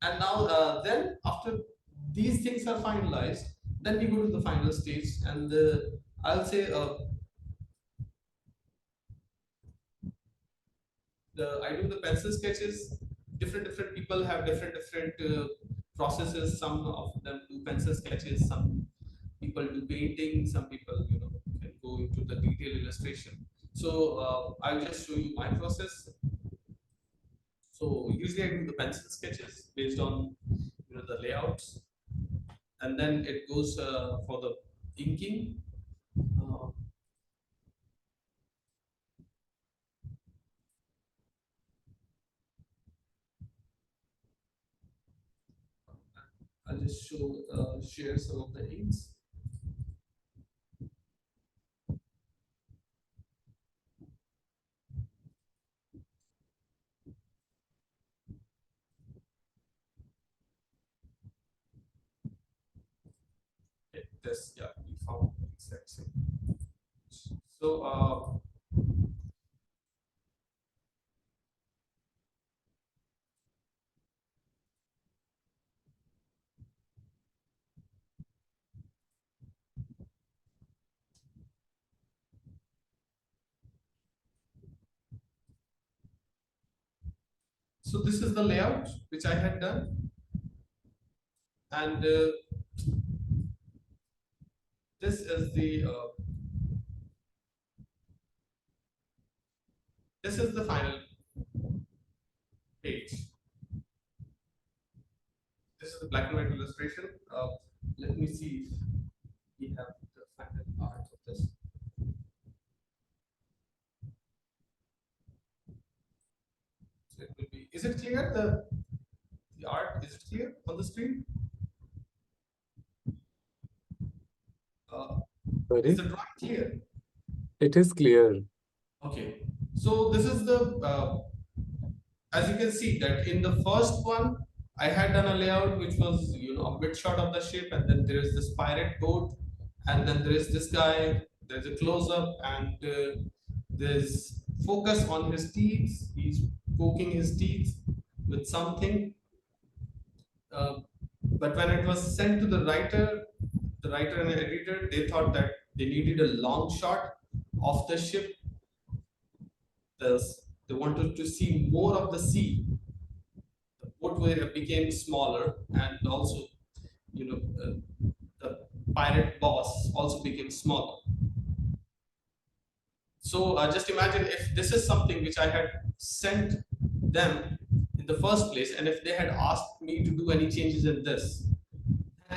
And now then after these things are finalized, then we go to the final stage, and I'll say I do the pencil sketches. Different people have different processes. Some of them do pencil sketches, some people do painting, some people can go into the detailed illustration. So I'll just show you my process. So usually I do the pencil sketches based on the layouts, and then it goes for the inking. I'll just share some of the inks. This, yeah, we found the exact same. So so this is the layout which I had done, and this is the final page. This is the black and white illustration. Let me see if we have the final art of this. So it will be. Is it clear? The art, is it clear on the screen? Is the drawing clear? It is clear. Okay. So this is the as you can see that in the first one I had done a layout which was a mid shot of the ship, and then there is this pirate boat, and then there is this guy, there's a close up, and there's focus on his teeth. He's poking his teeth with something. But when it was sent to the writer and the editor, they thought that they needed a long shot of the ship. They wanted to see more of the sea. The boat became smaller, and also, the pirate boss also became smaller. So just imagine if this is something which I had sent them in the first place, and if they had asked me to do any changes in this,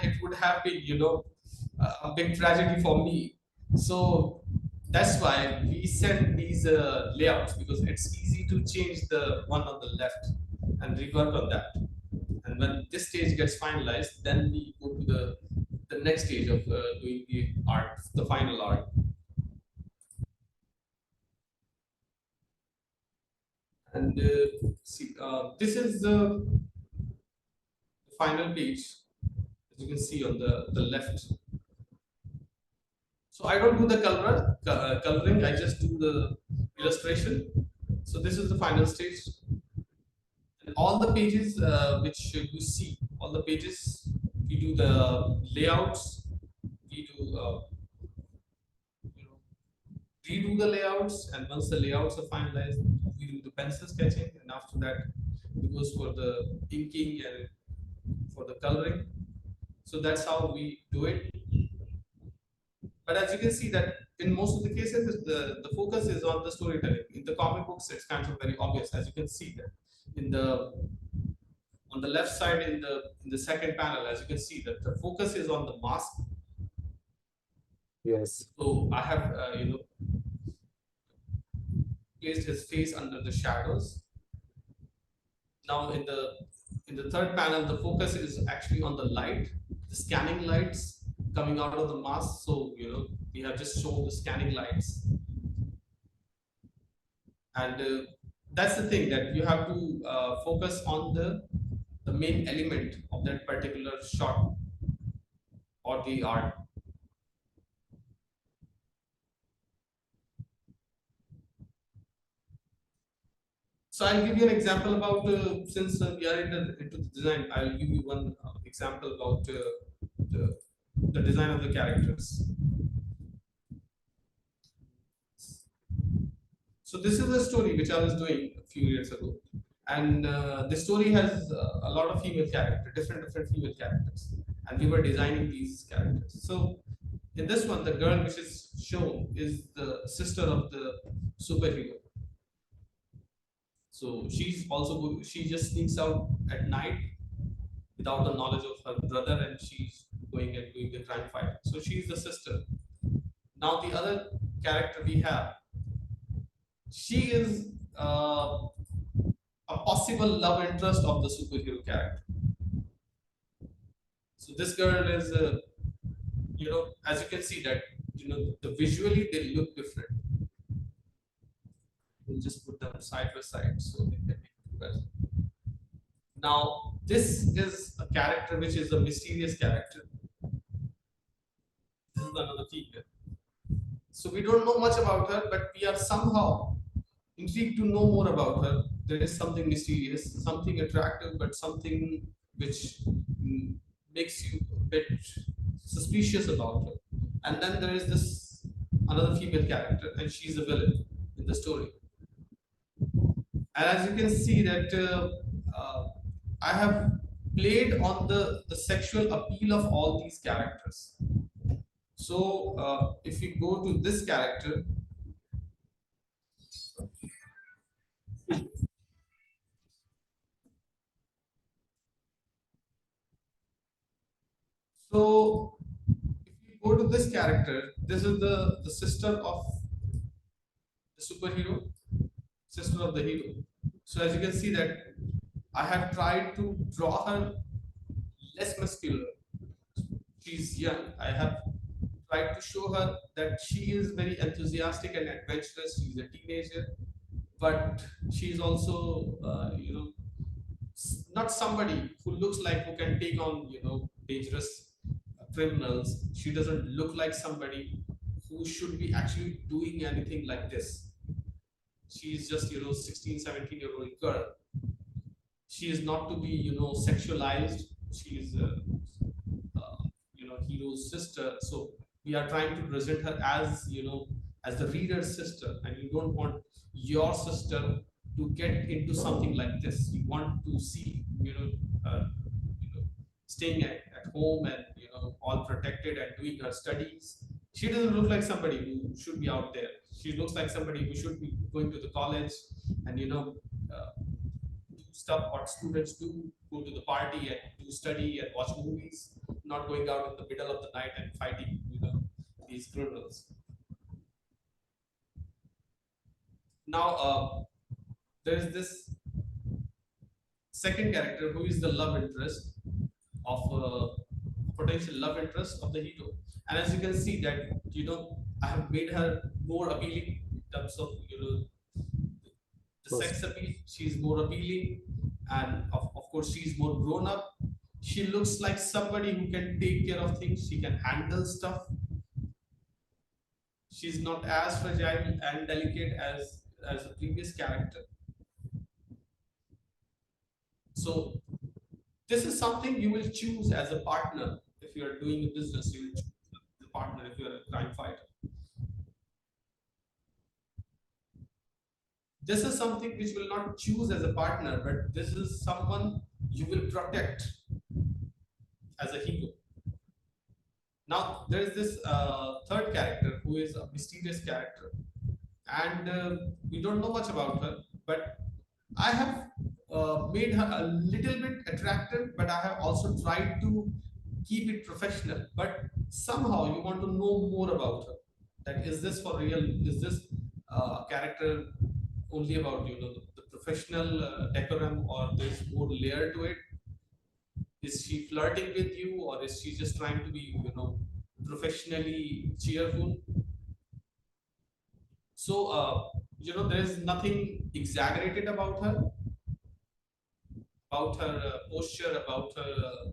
it would have been, a big tragedy for me. So that's why we send these layouts, because it's easy to change the one on the left and rework on that. And when this stage gets finalized, then we go to the next stage of doing the art, the final art. And see, this is the final page, as you can see on the left. So I don't do the coloring, I just do the illustration. So this is the final stage. And all the pages which you see, all the pages, we do the layouts, we do redo the layouts, and once the layouts are finalized, we do the pencil sketching, and after that it goes for the inking and for the coloring. So that's how we do it. But as you can see that in most of the cases, the focus is on the storytelling. In the comic books, it's kind of very obvious, as you can see that in the on the left side in the second panel, as you can see, that the focus is on the mask. Yes. So I have placed his face under the shadows. Now in the third panel, the focus is actually on the light, the scanning lights coming out of the mask. So we have just shown the scanning lights, and that's the thing, that you have to focus on the main element of that particular shot or the art. So I'll give you an example about since we are into the design. I'll give you one example about the design of the characters. So this is a story which I was doing a few years ago, and the story has a lot of female characters, different female characters, and we were designing these characters. So in this one, the girl which is shown is the sister of the superhero. So she's also good. She just sneaks out at night without the knowledge of her brother, and she's going and doing the crime fight. So she's the sister. Now the other character we have, she is a possible love interest of the superhero character. So this girl is, as you can see that, the visually they look different. We'll just put them side by side so they can make comparison. Now, this is a character which is a mysterious character. This is another female. So we don't know much about her, but we are somehow intrigued to know more about her. There is something mysterious, something attractive, but something which makes you a bit suspicious about her. And then there is this another female character, and she's a villain in the story. And as you can see that I have played on the sexual appeal of all these characters. So if we go to this character, so if we go to this character, this is the sister of the superhero, sister of the hero. So as you can see that I have tried to draw her less muscular. She's young. I have tried to show her that she is very enthusiastic and adventurous. She's a teenager, but she's also, not somebody who looks like who can take on, dangerous criminals. She doesn't look like somebody who should be actually doing anything like this. She's just, 16, 17-year-old girl. She is not to be, sexualized. She is, hero's sister. So we are trying to present her as, as the reader's sister, and you don't want your sister to get into something like this. You want to see, staying at home and, all protected and doing her studies. She doesn't look like somebody who should be out there. She looks like somebody who should be going to the college and, do stuff what students do, go to the party and do study and watch movies, not going out in the middle of the night and fighting, these criminals. Now, there is this second character who is the love interest of potential love interest of the hero. And as you can see that, I have made her more appealing in terms of, the sex appeal. She's more appealing, and of course she's more grown up. She looks like somebody who can take care of things. She can handle stuff. She's not as fragile and delicate as the previous character. So this is something you will choose as a partner. If you are doing a business, you will choose the partner if you are a crime fighter. This is something which will not choose as a partner, but this is someone you will protect as a hero. Now, there is this third character who is a mysterious character, and we don't know much about her, but I have made her a little bit attractive, but I have also tried to keep it professional. But somehow you want to know more about her. That is this for real? Is this character only about the professional decorum, or there's more layer to it? Is she flirting with you, or is she just trying to be professionally cheerful? So there's nothing exaggerated about her posture, about her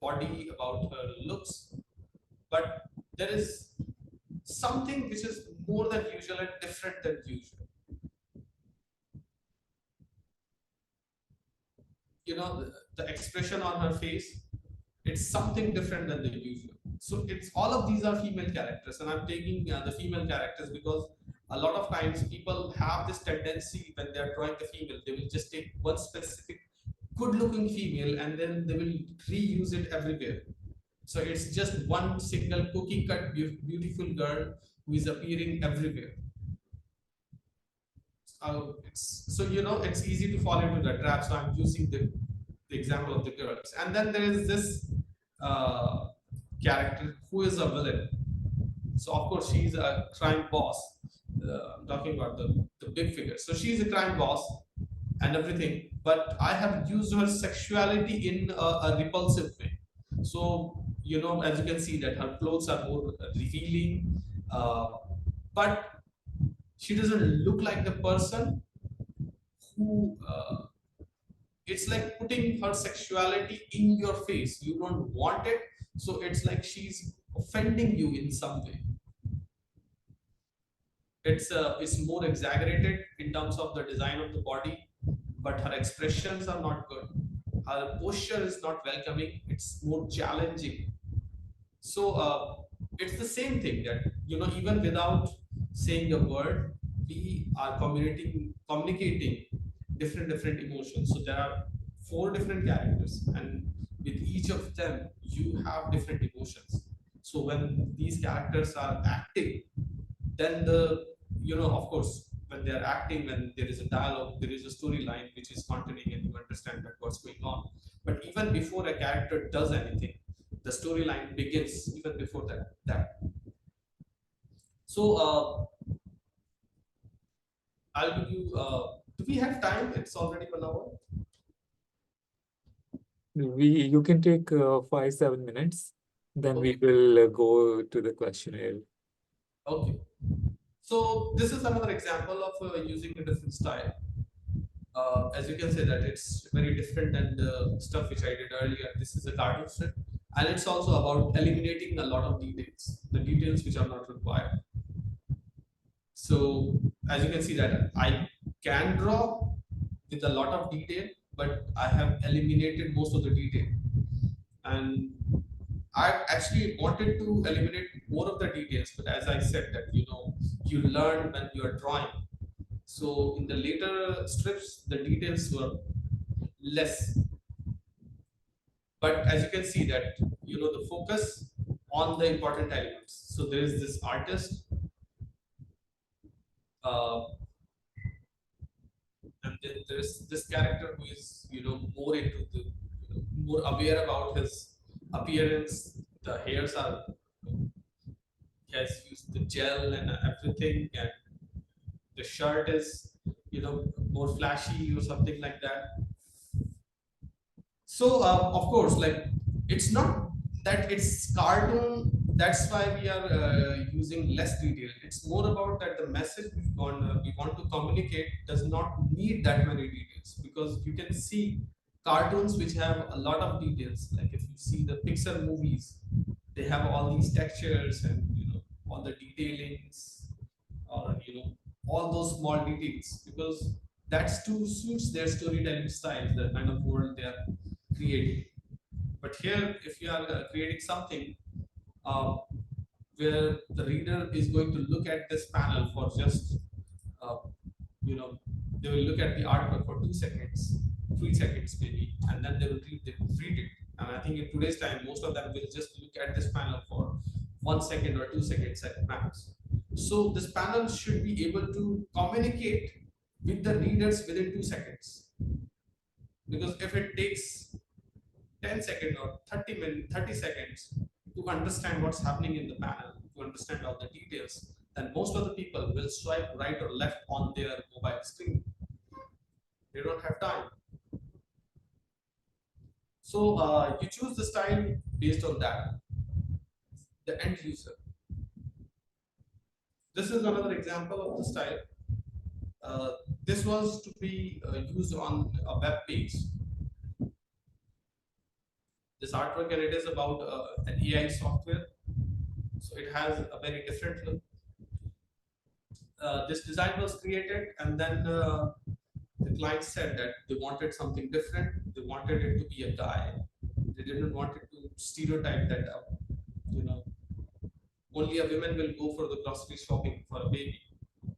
body, about her looks, but there is something which is more than usual and different than usual. The expression on her face, it's something different than the usual. So it's all of these are female characters, and I'm taking the female characters because a lot of times people have this tendency when they're drawing the female, they will just take one specific good-looking female and then they will reuse it everywhere. So it's just one single cookie-cut beautiful girl who is appearing everywhere. It's easy to fall into the trap. So I'm using the example of the girls, and then there is this uh, character who is a villain. So of course she's a crime boss. I'm talking about the big figure. So she's a crime boss and everything, but I have used her sexuality in a repulsive way. So as you can see that her clothes are more revealing, but she doesn't look like the person who it's like putting her sexuality in your face. You don't want it, so it's like she's offending you in some way. It's more exaggerated in terms of the design of the body, but her expressions are not good. Her posture is not welcoming, it's more challenging. So it's the same thing that even without saying a word, we are communicating different emotions. So there are 4 different characters, and with each of them you have different emotions. So when these characters are acting, then of course when they are acting, when there is a dialogue, there is a storyline which is continuing, and you understand that what's going on. But even before a character does anything, the storyline begins even before that. So I'll give you do we have time? It's already 1 hour. You can take 5-7 minutes, then we will go to the questionnaire. Okay. So this is another example of using a different style. As you can say that it's very different than the stuff which I did earlier. This is a cartoon strip, and it's also about eliminating a lot of details, the details which are not required. So as you can see that I can draw with a lot of detail, but I have eliminated most of the detail. And I actually wanted to eliminate more of the details, but as I said that you learn when you are drawing. So in the later strips, the details were less. But as you can see that the focus on the important elements. So there is this artist, and then there's this character who is more into the more aware about his appearance. The hairs are he has used the gel and everything, and the shirt is more flashy or something like that. So of course, like, it's not that it's cartoon, that's why we are using less detail. It's more about that the message we want to communicate does not need that many details, because you can see cartoons which have a lot of details. Like if you see the Pixar movies, they have all these textures and all the detailings, or all those small details, because that's to suits their storytelling style, the kind of world they are creating. But here, if you are creating something uh, where the reader is going to look at this panel for just uh, they will look at the artwork for 2 seconds, 3 seconds maybe, and then they will read it. And I think in today's time, most of them will just look at this panel for 1 second or 2 seconds at max. So this panel should be able to communicate with the readers within 2 seconds. Because if it takes 10 seconds or 30 seconds to understand what's happening in the panel, to understand all the details, then most of the people will swipe right or left on their mobile screen. They don't have time. So you choose the style based on that, the end user. This is another example of the style. Uh, this was to be used on a web page. This artwork, and it is about an AI software. So it has a very different look. This design was created, and then the client said that they wanted something different. They wanted it to be a guy. They didn't want it to stereotype that, you know, only a woman will go for the grocery shopping for a baby.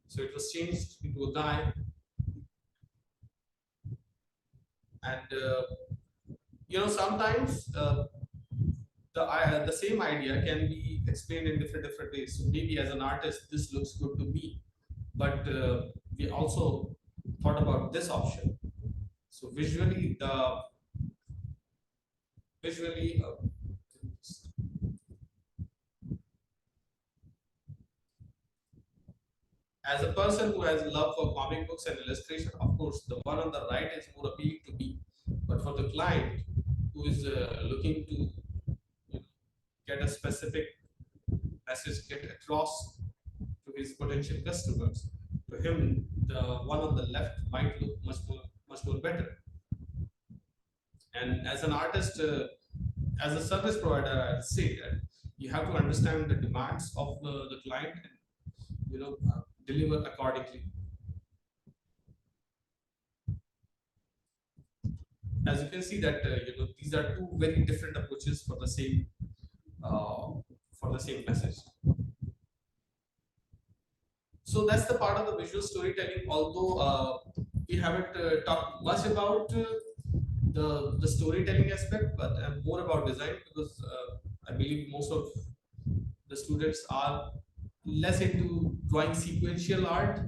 So it was changed into a guy, and sometimes the same idea can be explained in different ways. So maybe as an artist, this looks good to me, but we also thought about this option. So visually, as a person who has love for comic books and illustration, of course, the one on the right is more appealing to me. But for the client who is looking to get a specific message get across to his potential customers, to him, the one on the left might look much more better. And as an artist, as a service provider, I'd say that you have to understand the demands of the client and deliver accordingly. As you can see that these are two very different approaches uh, for the same message. So that's the part of the visual storytelling. Although we haven't talked much about the storytelling aspect, but more about design, because I believe most of the students are less into drawing sequential art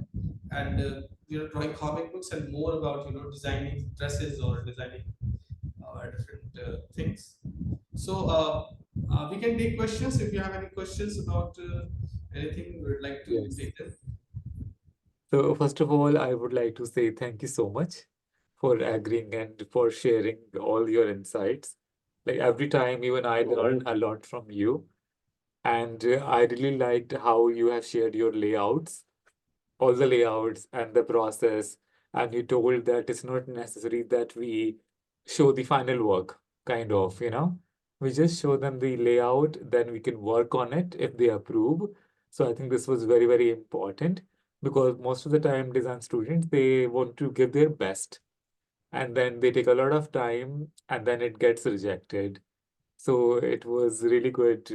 and drawing comic books, and more about designing dresses or designing different things. So we can take questions if you have any questions about anything. We would like to Yes. take them. So first of all, I would like to say thank you so much for agreeing and for sharing all your insights. Like every time, even I learn a lot from you. And I really liked how you have shared your layouts, all the layouts and the process. And you told that it's not necessary that we show the final work, kind of, We just show them the layout, then we can work on it if they approve. So I think this was very, very important because most of the time, design students, they want to give their best and then they take a lot of time and then it gets rejected. So it was really good,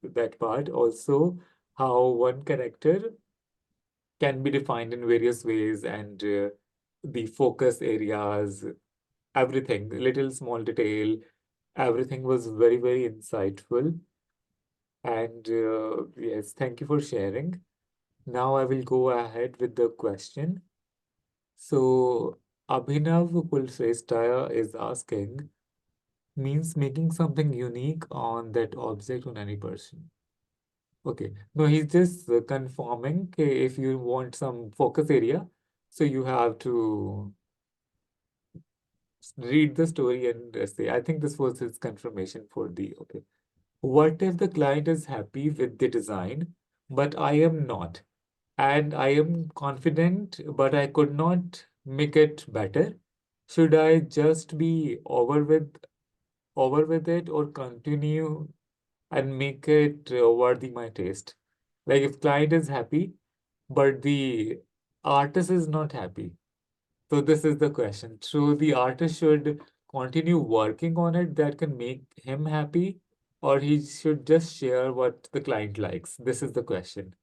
that part. Also, how one character can be defined in various ways and the focus areas, everything, little small detail, everything was very, very insightful. And yes, thank you for sharing. Now I will go ahead with the question. So Abhinav Kulshrestha is asking, means making something unique on that object on any person. Okay. No, he's just confirming if you want some focus area, so you have to read the story and say, I think this was his confirmation for the, okay. What if the client is happy with the design, but I am not? And I am confident, but I could not make it better. Should I just be over with it or continue and make it worthy my taste? Like if client is happy, but the artist is not happy. So this is the question. So the artist should continue working on it that can make him happy, or he should just share what the client likes. This is the question.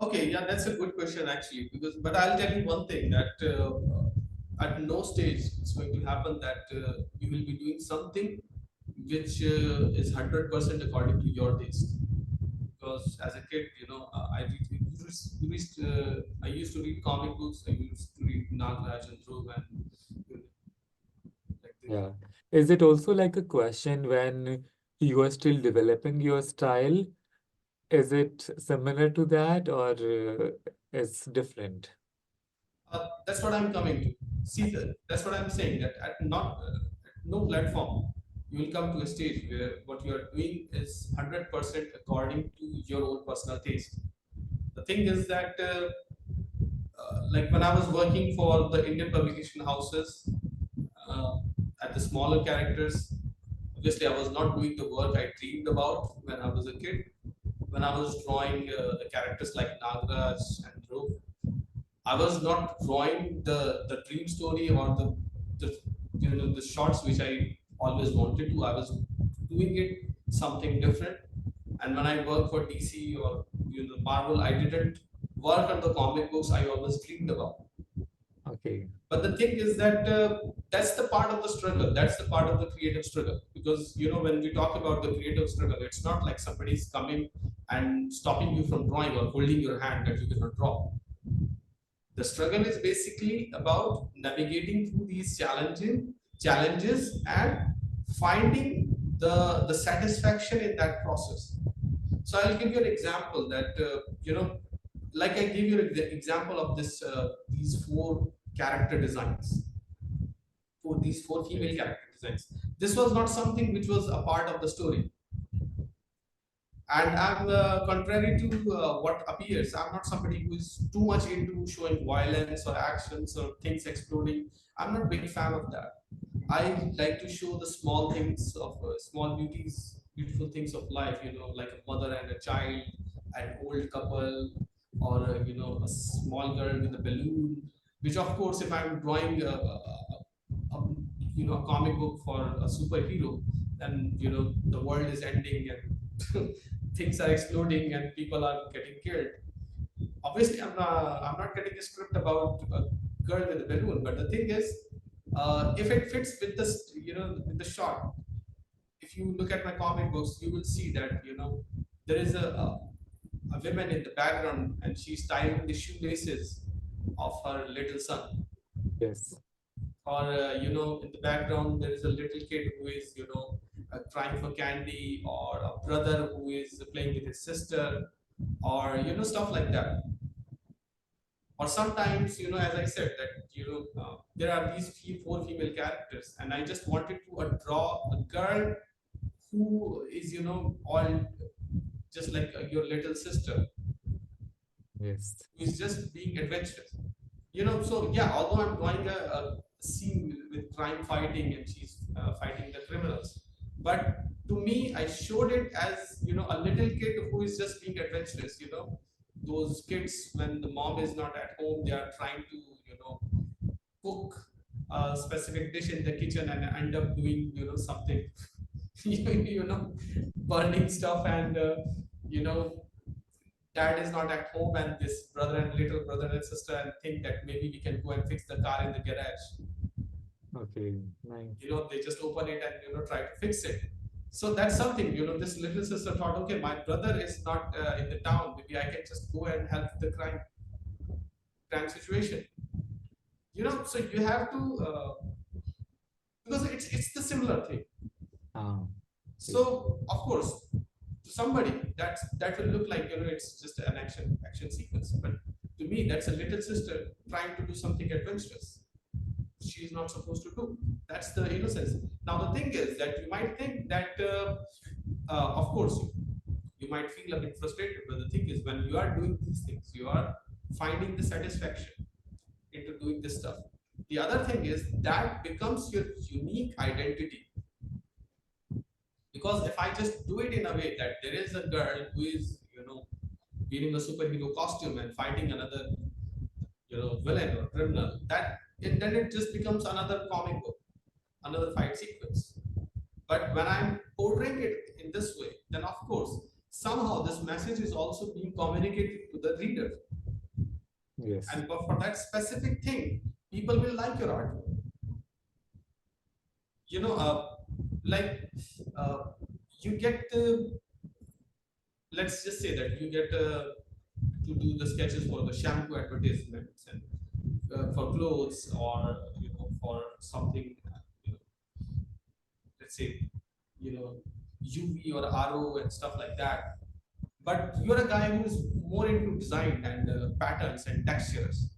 Okay, yeah, that's a good question actually. Because, but I'll tell you one thing that at no stage it's going to happen that you will be doing something which is 100% according to your taste. Because as a kid, I I used to read comic books. I used to read Nagraj and Dhruv and like this. Yeah. Is it also like a question when you are still developing your style? Is it similar to that or it's different? That's what I'm coming to. See, that's what I'm saying. That at no platform you will come to a stage where what you are doing is 100% according to your own personal taste. The thing is that, like when I was working for the Indian publication houses, uh, at the smaller characters, obviously I was not doing the work I dreamed about when I was a kid. When I was drawing the characters like Nagraj and Dhruv, I was not drawing the dream story or the the shots which I always wanted to. I was doing it something different. And when I worked for DC or Marvel, I didn't work on the comic books I always dreamed about. Okay. But the thing is that, that's the part of the struggle. That's the part of the creative struggle. Because when we talk about the creative struggle, it's not like somebody's coming and stopping you from drawing or holding your hand that you cannot draw. The struggle is basically about navigating through these challenges and finding the satisfaction in that process. So I'll give you an example that, like I gave you the example of these four character designs, for these four female character designs. This was not something which was a part of the story. And I'm, contrary to what appears, I'm not somebody who is too much into showing violence or actions or things exploding. I'm not a big fan of that. I like to show the small things of small beautiful things of life, like a mother and a child, an old couple, or a small girl with a balloon. Which, of course, if I'm drawing a comic book for a superhero, then the world is ending and things are exploding and people are getting killed. Obviously, I'm not getting a script about a girl with a balloon, but the thing is, if it fits with with the shot. If you look at my comic books, you will see that there is a woman in the background and she's tying the shoelaces of her little son. Yes. Or in the background there is a little kid who is crying for candy, or a brother who is playing with his sister, or stuff like that. Or sometimes, as I said, that there are these four female characters, and I just wanted to draw a girl who is all just like your little sister, Yes. who is just being adventurous. So yeah, although I'm drawing a scene with crime fighting and she's fighting the criminals, but to me, I showed it as a little kid who is just being adventurous. Those kids, when the mom is not at home, they are trying to cook a specific dish in the kitchen and end up doing something burning stuff, and dad is not at home, and this brother and little brother and sister and think that maybe we can go and fix the car in the garage. Okay. Nice. They just open it and try to fix it. So that's something, this little sister thought, okay, my brother is not in the town, maybe I can just go and help the crime situation. So you have to, because it's the similar thing. Ah. So of course, to somebody that will look like it's just an action sequence, but to me that's a little sister trying to do something adventurous she's not supposed to do. That's the innocence. Now the thing is that you might think that, of course, you might feel a bit frustrated, but the thing is, when you are doing these things, you are finding the satisfaction into doing this stuff. The other thing is that becomes your unique identity. Because if I just do it in a way that there is a girl who is wearing a superhero costume and fighting another villain or criminal, then it just becomes another comic book, another fight sequence. But when I'm portraying it in this way, then of course somehow this message is also being communicated to the reader. Yes. And for that specific thing, people will like your artwork. Like you get, let's just say that you get to do the sketches for the shampoo advertisements and for clothes, or for something, you know, let's say, UV or RO and stuff like that. But you're a guy who's more into design and patterns and textures.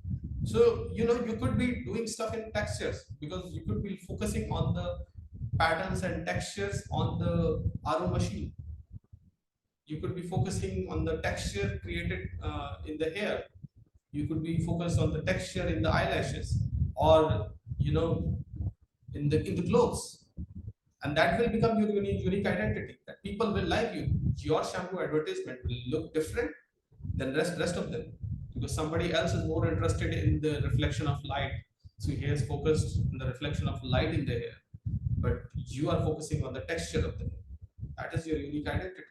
So you could be doing stuff in textures, because you could be focusing on the patterns and textures on the RO machine. You could be focusing on the texture created in the hair. You could be focused on the texture in the eyelashes, or in the clothes, and that will become your unique identity. That people will like you. Your shampoo advertisement will look different than rest of them, because somebody else is more interested in the reflection of light. So he is focused on the reflection of light in the hair, but you are focusing on the texture of the hair. That is your unique identity.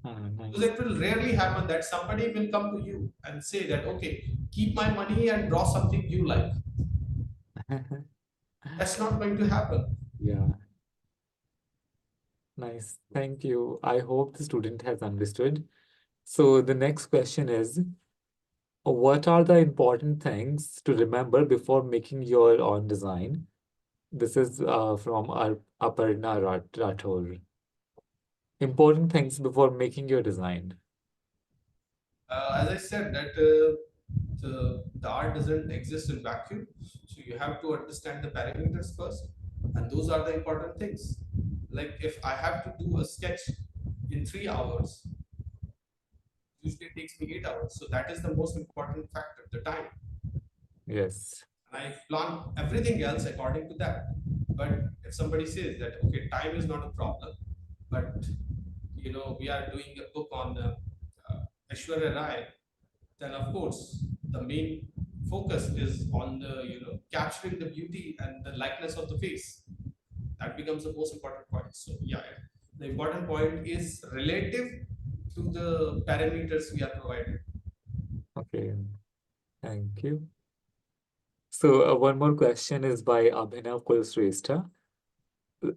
Because Nice. it will rarely happen that somebody will come to you and say that, okay, keep my money and draw something you like. That's not going to happen. Yeah, nice. Thank you. I hope the student has understood. So the next question is, what are the important things to remember before making your own design? This is from our Aparna Rathore. Important things before making your design. As I said, that the art doesn't exist in vacuum, so you have to understand the parameters first, and those are the important things. Like if I have to do a sketch in 3 hours, usually it takes me 8 hours. So that is the most important factor, the time. Yes. And I plan everything else according to that. But if somebody says that, okay, time is not a problem, but we are doing a book on Aishwarya Rai, then of course the main focus is on the capturing the beauty and the likeness of the face. That becomes the most important point. So yeah, the important point is relative to the parameters we are provided. Okay. Thank you. So one more question is by Abhinav Kulshrestha.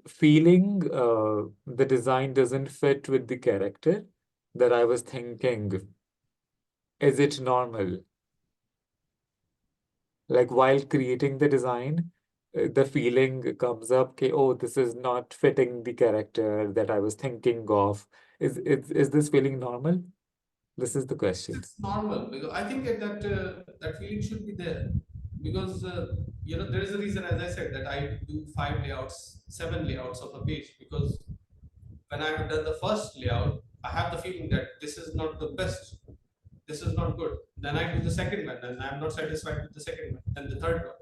Feeling the design doesn't fit with the character that I was thinking, is it normal? Like while creating the design, the feeling comes up, okay, oh, this is not fitting the character that I was thinking of. Is this feeling normal? This is the question. It's normal, because I think that feeling should be there, because there is a reason, as I said, that I do 5 layouts, 7 layouts of a page, because when I have done the first layout, I have the feeling that this is not the best, this is not good. Then I do the second one, and I'm not satisfied with the second one, then the third one.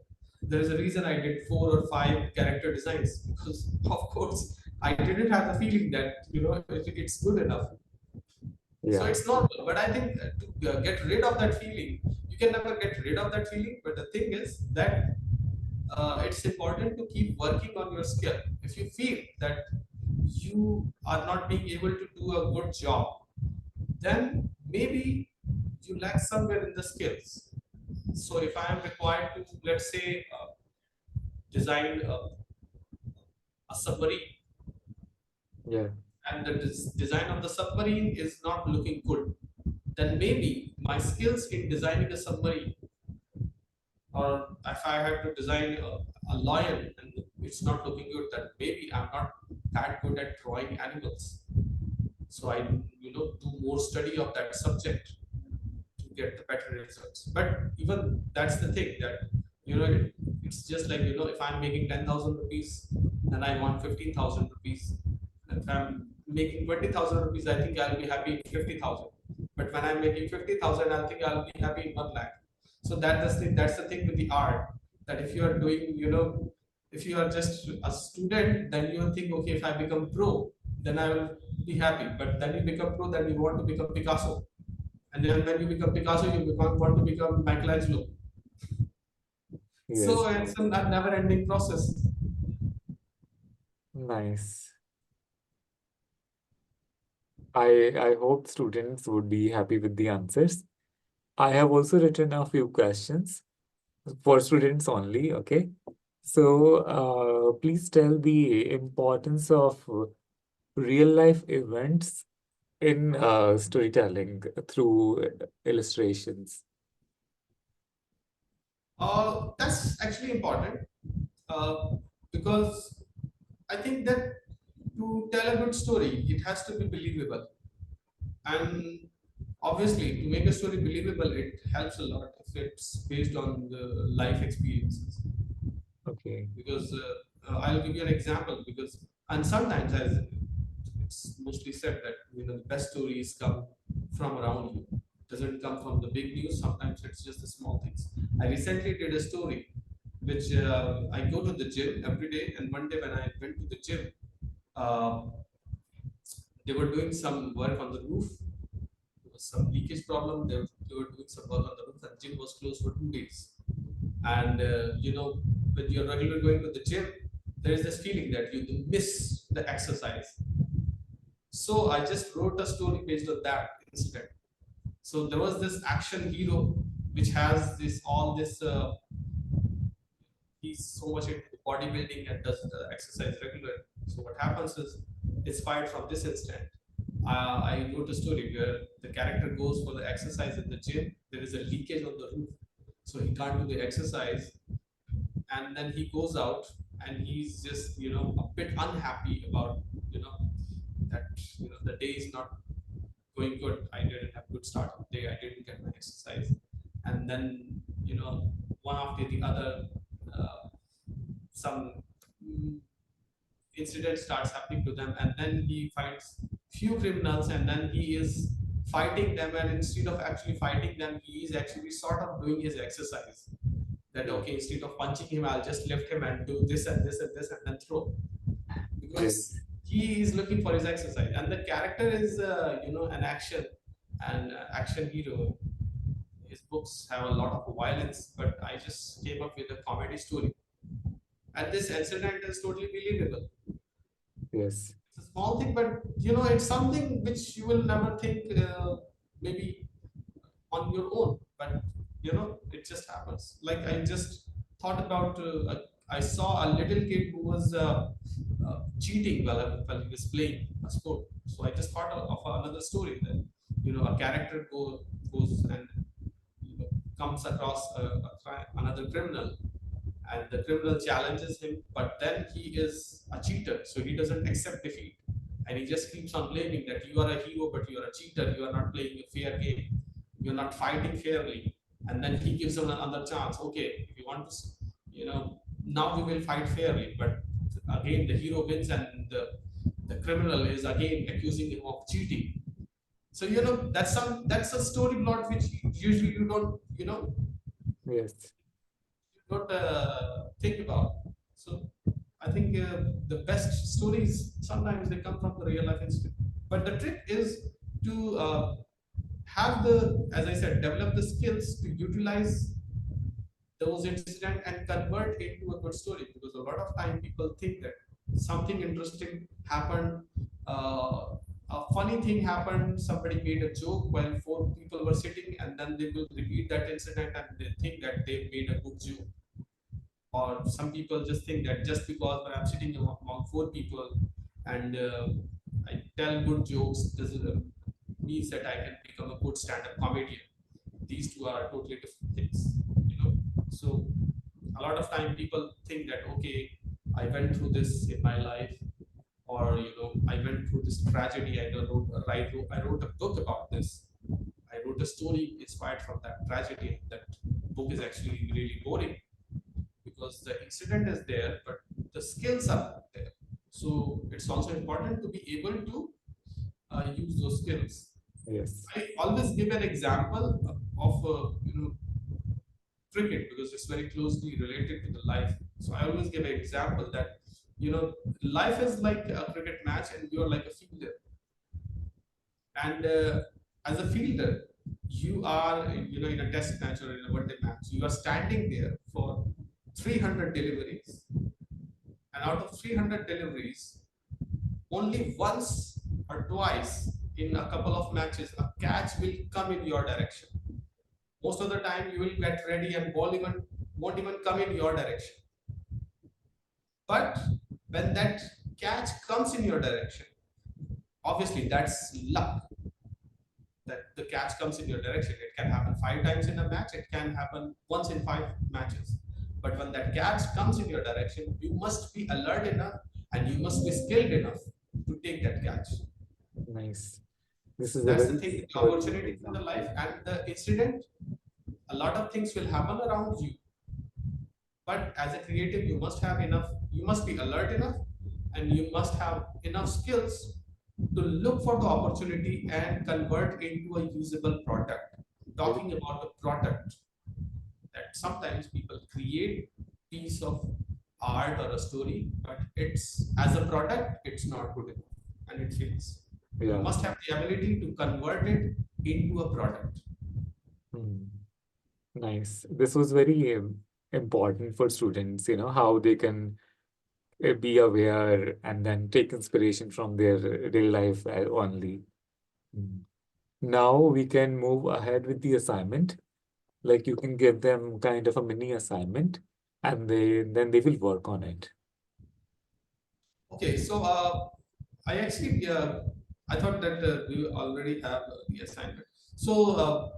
There is a reason I did 4 or 5 character designs, because of course I didn't have the feeling that it's good enough. So Yeah. it's normal, but I think to get rid of that feeling, you can never get rid of that feeling. But the thing is that it's important to keep working on your skill. If you feel that you are not being able to do a good job, then maybe you lack somewhere in the skills. So if I am required to, let's say, design a submarine, Yeah. and the design of the submarine is not looking good, then maybe my skills in designing a submarine, or if I have to design a lion and it's not looking good, then maybe I'm not that good at drawing animals. So I, do more study of that subject to get the better results. But even that's the thing, that it's just like, if I'm making 10,000 rupees, then I want 15,000 rupees. If I'm making 20,000 rupees, I think I'll be happy in 50,000. But when I'm making 50,000, I think I'll be happy in 1 lakh. So that's the thing with the art, that if you are doing, if you are just a student, then you think, okay, if I become pro, then I will be happy. But then you become pro, then you want to become Picasso. And then when you become Picasso, you want to become Michelangelo. Yes. So it's a never-ending process. Nice. I hope students would be happy with the answers. I have also written a few questions for students only, okay? So please tell the importance of real life events in storytelling through illustrations? That's actually important uh, because I think that to tell a good story, it has to be believable. And obviously, to make a story believable, it helps a lot if it's based on the life experiences. Okay. Because I'll give you an example. Because and sometimes, as it's mostly said that the best stories come from around you. Doesn't come from the big news. Sometimes it's just the small things. I recently did a story, which I go to the gym every day, and one day when I went to the gym, uh, they were doing some work on the roof. There was some leakage problem. They were doing some work on the roof, and gym was closed for 2 days. And when you're regularly going to the gym, there is this feeling that you miss the exercise. So I just wrote a story based on that incident. So there was this action hero which has this all this. He's so much into bodybuilding and does the exercise regularly. So what happens is, inspired from this incident, I wrote a story where the character goes for the exercise in the gym. There is a leakage on the roof, so he can't do the exercise, and then he goes out and he's just a bit unhappy about that the day is not going good. I didn't have good start of the day. I didn't get my exercise, and then one after the other, uh, some mm, incident starts happening to them, and then he finds few criminals, and then he is fighting them, and instead of actually fighting them, he is actually sort of doing his exercise. That okay, instead of punching him, I'll just lift him and do this and this and this and then throw, because Yes. he is looking for his exercise, and the character is an action hero. His books have a lot of violence, but I just came up with a comedy story, and this incident is totally believable. Yes. It's a small thing, but it's something which you will never think maybe on your own, but it just happens. Like I just thought about I saw a little kid who was cheating while he was playing a sport. So I just thought of another story that a character goes and comes across another criminal, and the criminal challenges him, but then he is a cheater, so he doesn't accept defeat, and he just keeps on blaming that you are a hero, but you are a cheater, you are not playing a fair game, you're not fighting fairly. And then he gives him another chance. Okay, if you want to, now we will fight fairly, but again the hero wins, and the criminal is again accusing him of cheating. So that's a story plot which usually you don't Yes. think about. So I think the best stories sometimes they come from the real life incident. But the trick is to have as I said, develop the skills to utilize those incidents and convert into a good story. Because a lot of time people think that something interesting happened, a funny thing happened, somebody made a joke while four people were sitting, and then they will repeat that incident and they think that they made a good joke. Or some people just think that just because when I'm sitting among four people and I tell good jokes, doesn't means that I can become a good stand-up comedian. These two are totally different things, So a lot of time people think that okay, I went through this in my life, or I went through this tragedy. I wrote a book about this. I wrote a story inspired from that tragedy. That book is actually really boring because the incident is there, but the skills are not there. So it's also important to be able to use those skills. Yes. I always give an example of cricket because it's very closely related to the life. So I always give an example that life is like a cricket match, and you're like a fielder. And as a fielder, you are in a test match or in a one-day match. You are standing there for 300 deliveries, and out of 300 deliveries, only once or twice in a couple of matches, a catch will come in your direction. Most of the time, you will get ready and ball even won't even come in your direction. But when that catch comes in your direction, obviously that's luck, that the catch comes in your direction. It can happen 5 times in a match, it can happen once in 5 matches. But when that catch comes in your direction, you must be alert enough and you must be skilled enough to take that catch. Nice. This is a That's the very thing with the good opportunities in the example. life and the incident. A lot of things will happen around you, but as a creative, you must have enough, you must be alert enough, and you must have enough skills to look for the opportunity and convert into a usable product. Talking about a product, that sometimes people create piece of art or a story, but it's as a product, it's not good enough and it fails. You Yeah. must have the ability to convert it into a product. Hmm. Nice. This was very important for students, how they can be aware and then take inspiration from their real life only. Mm. Now we can move ahead with the assignment. Like you can give them kind of a mini assignment and then they will work on it. Okay, so I actually I thought that we already have the assignment. So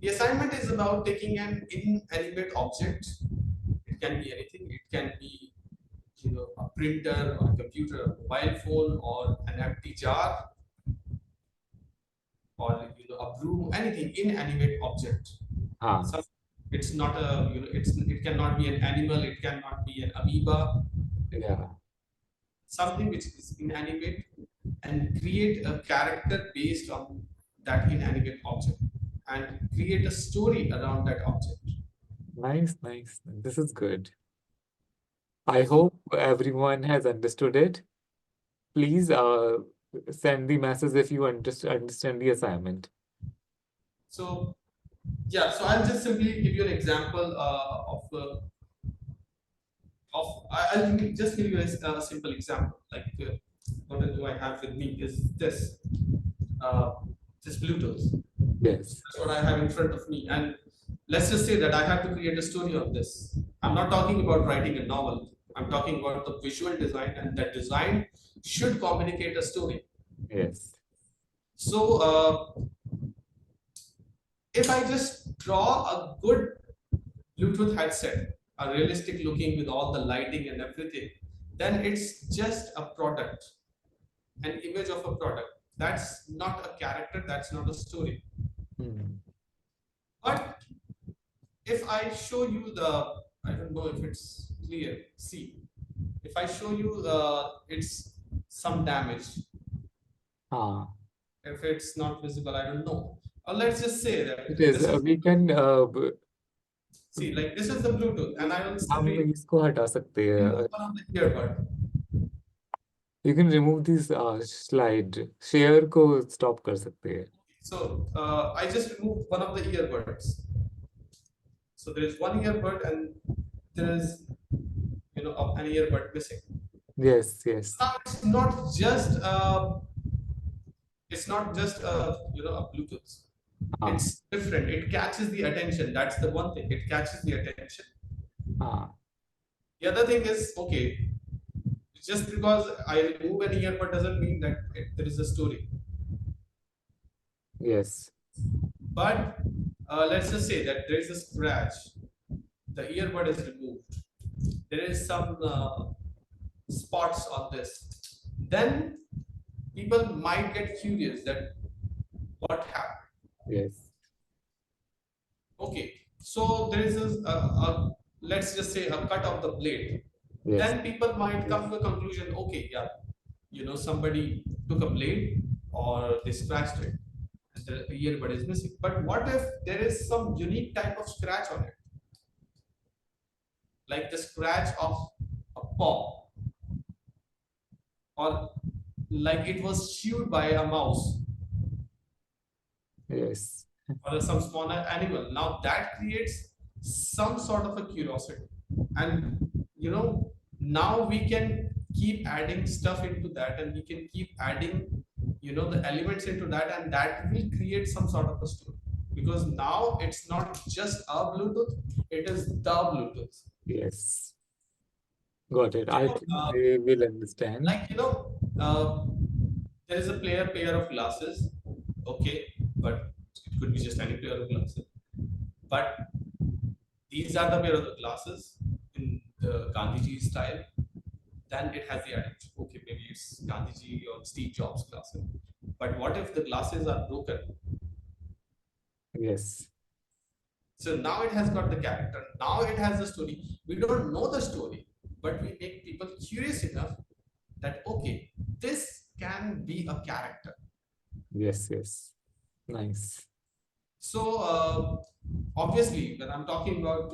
the assignment is about taking an inanimate object. It can be anything. It can be a printer or a computer, a mobile phone, or an empty jar, or a broom. Anything inanimate object. Ah, Some, it's not a it cannot be an animal. It cannot be an amoeba. yeah. Something which is inanimate, and create a character based on that inanimate object and create a story around that object. Nice, nice. This is good. I So, hope everyone has understood it. Please send the message if you understand the assignment. so yeah, so I'll just simply give you an example I'll just give you a simple example. Like what do I have with me is uh, this Bluetooth. Yes, That's what I have in front of me. And let's just say that I have to create a story of this. I'm not talking about writing a novel. I'm talking about the visual design, and that design should communicate a story. yes, So, if I just draw a good Bluetooth headset, a realistic looking with all the lighting and everything, then it's just a product, an image of a product. That's not a character, that's not a story. Hmm. But if I show you I don't know if it's clear. See, if I show you it's some damage, Ah, if it's not visible, I don't know. Or let's just say that it is. this is, We can see, like this is the Bluetooth, and I will हम simply इसको हटा सकते remove हैं. one of the earbud. You can remove this slide. Share को stop कर सकते हैं. So I just removed one of the earbuds. So there is one earbud, and there is an earbud missing. Yes, yes. Now it's not just a Bluetooth. Ah, It's different. It catches the attention. That's the one thing. It catches the attention. ah, The other thing is, okay, just because I remove an earbud doesn't mean that there is a story. yes, But let's just say that there is a scratch. The earbud is removed. There is some spots on this. Then people might get curious that what happened. yes, Okay, so there is a let's just say a cut of the blade. yes, Then people might come to a conclusion. Okay, yeah, somebody took a blade or they scratched it, and the earbud is missing. But what if there is some unique type of scratch on it, like the scratch of a paw, or like it was chewed by a mouse yes, or some smaller animal? Now that creates some sort of a curiosity, and now we can keep adding stuff into that, and we can keep adding the elements into that, and that will create some sort of a story, because now it's not just a Bluetooth, it is the Bluetooth. yes. Got it. I So, think they will understand. like there is a pair of glasses, okay, but it could be just any pair of glasses. But these are the pair of the glasses in the Gandhiji style. Then it has the identity. Okay, maybe it's Gandhiji or Steve Jobs glasses. But what if the glasses are broken? Yes. So now it has got the character. Now it has the story. We don't know the story, but we make people curious enough that okay, this can be a character. Yes, yes. Nice. So obviously, when I'm talking about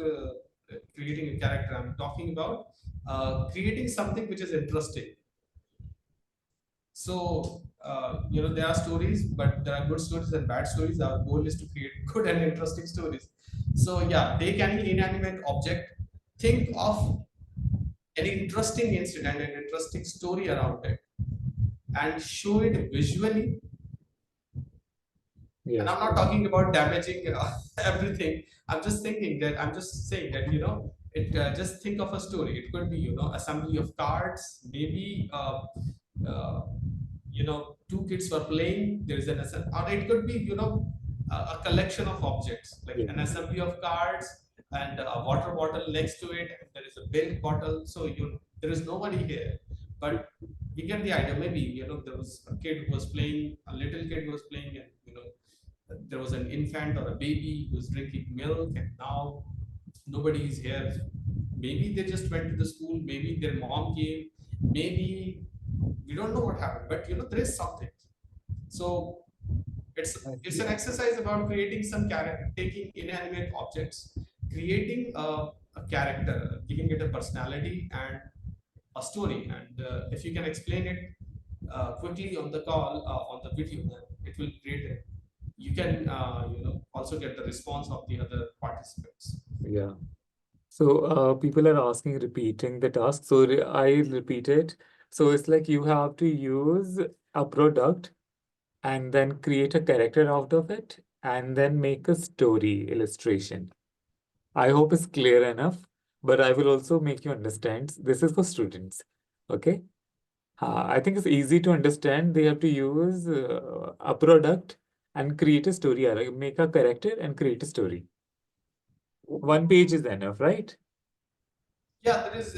creating a character, I'm talking about creating something which is interesting. So there are stories, but there are good stories and bad stories. Our goal is to create good and interesting stories. So yeah, take any inanimate object, think of an interesting incident, an interesting story around it, and show it visually. And Yes. I'm not talking about damaging everything. I'm just saying that, just think of a story. It could be, assembly of cards, maybe, two kids were playing, there is an assembly, or it could be, a collection of objects, like Yeah. an assembly of cards and a water bottle next to it. There is a milk bottle. So, there is nobody here. But you get the idea. Maybe, there was a kid who was playing, a little kid who was playing, and, there was an infant or a baby who was drinking milk, and now nobody is here. Maybe they just went to the school, maybe their mom came, maybe we don't know what happened, but there is something. So it's an exercise about creating some character, taking inanimate objects, creating a character, giving it a personality and a story. And if you can explain it quickly on the call, on the video, then it will create it. You can also get the response of the other participants. Yeah. So people are asking repeating the task. So I repeat it. So it's like you have to use a product and then create a character out of it and then make a story illustration. I hope it's clear enough, but I will also make you understand. This is for students. Okay. I think it's easy to understand. They have to use a product and create a story, make a character and create a story. One page is enough, right? Yeah, there is.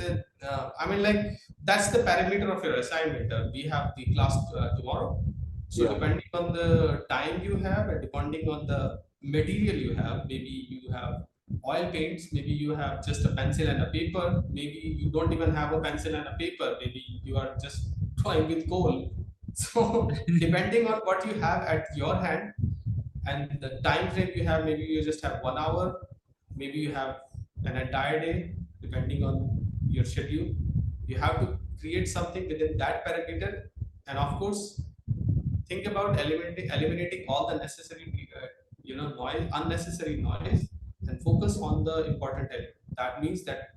I mean, like that's the parameter of your assignment. We have the class tomorrow, so Yeah. depending on the time you have, and depending on the material you have, maybe you have oil paints, maybe you have just a pencil and a paper, maybe you don't even have a pencil and a paper, maybe you are just drawing with coal. So depending on what you have at your hand and the time frame you have, maybe you just have 1 hour, maybe you have an entire day, depending on your schedule. You have to create something within that parameter, and of course think about eliminating all the necessary noise, unnecessary noise, and focus on the important element. That means that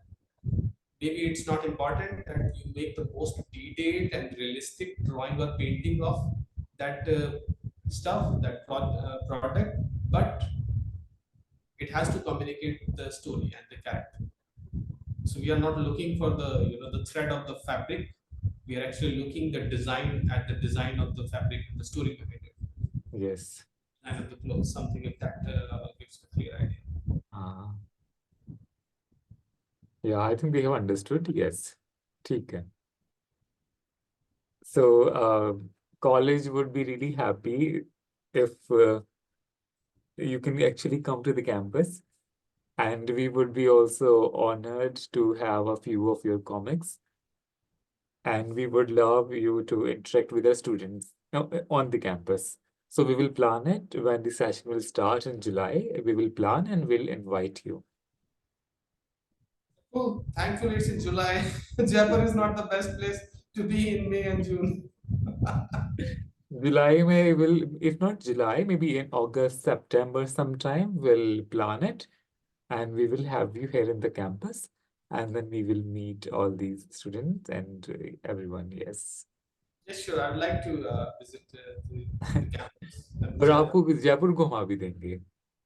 maybe it's not important that you make the most detailed and realistic drawing or painting of that stuff, that product, but it has to communicate the story and the character. So we are not looking for the the thread of the fabric. We are actually looking the design of the fabric and the story behind it, Yes. and of the clothes, something like that gives a clear idea. Ah. Yeah, I think they have understood. Yes. ठीक है. So, college would be really happy if you can actually come to the campus, and we would be also honored to have a few of your comics, and we would love you to interact with the students on the campus. So we will plan it when the session will start in July. We will plan and we'll invite you. Oh, thankfully it's in July. Jaipur is not the best place to be in May and June. July may will, if not July, maybe in August, September sometime, we'll plan it and we will have you here in the campus. And then we will meet all these students and everyone, yes. Yes, sure. I'd like to visit the campus. और आपको जयपुर घुमा भी देंगे.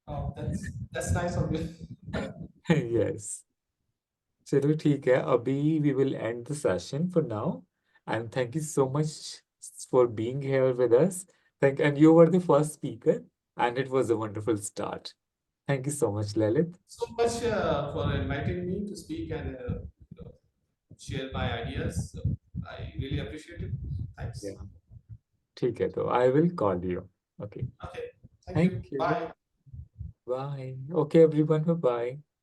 Oh, that's nice of you. Yes. चलो ठीक है. अभी we will end the session for now. And thank you so much, for being here with us. And you were the first speaker, and it was a wonderful start. Thank you so much, Lalit. So much for inviting me to speak and share my ideas. So I really appreciate it. Thanks. Yeah. ठीक है, तो I will call you. Okay. Okay. Thank you. Thank you. Bye. Bye. Okay, everyone. Bye-bye.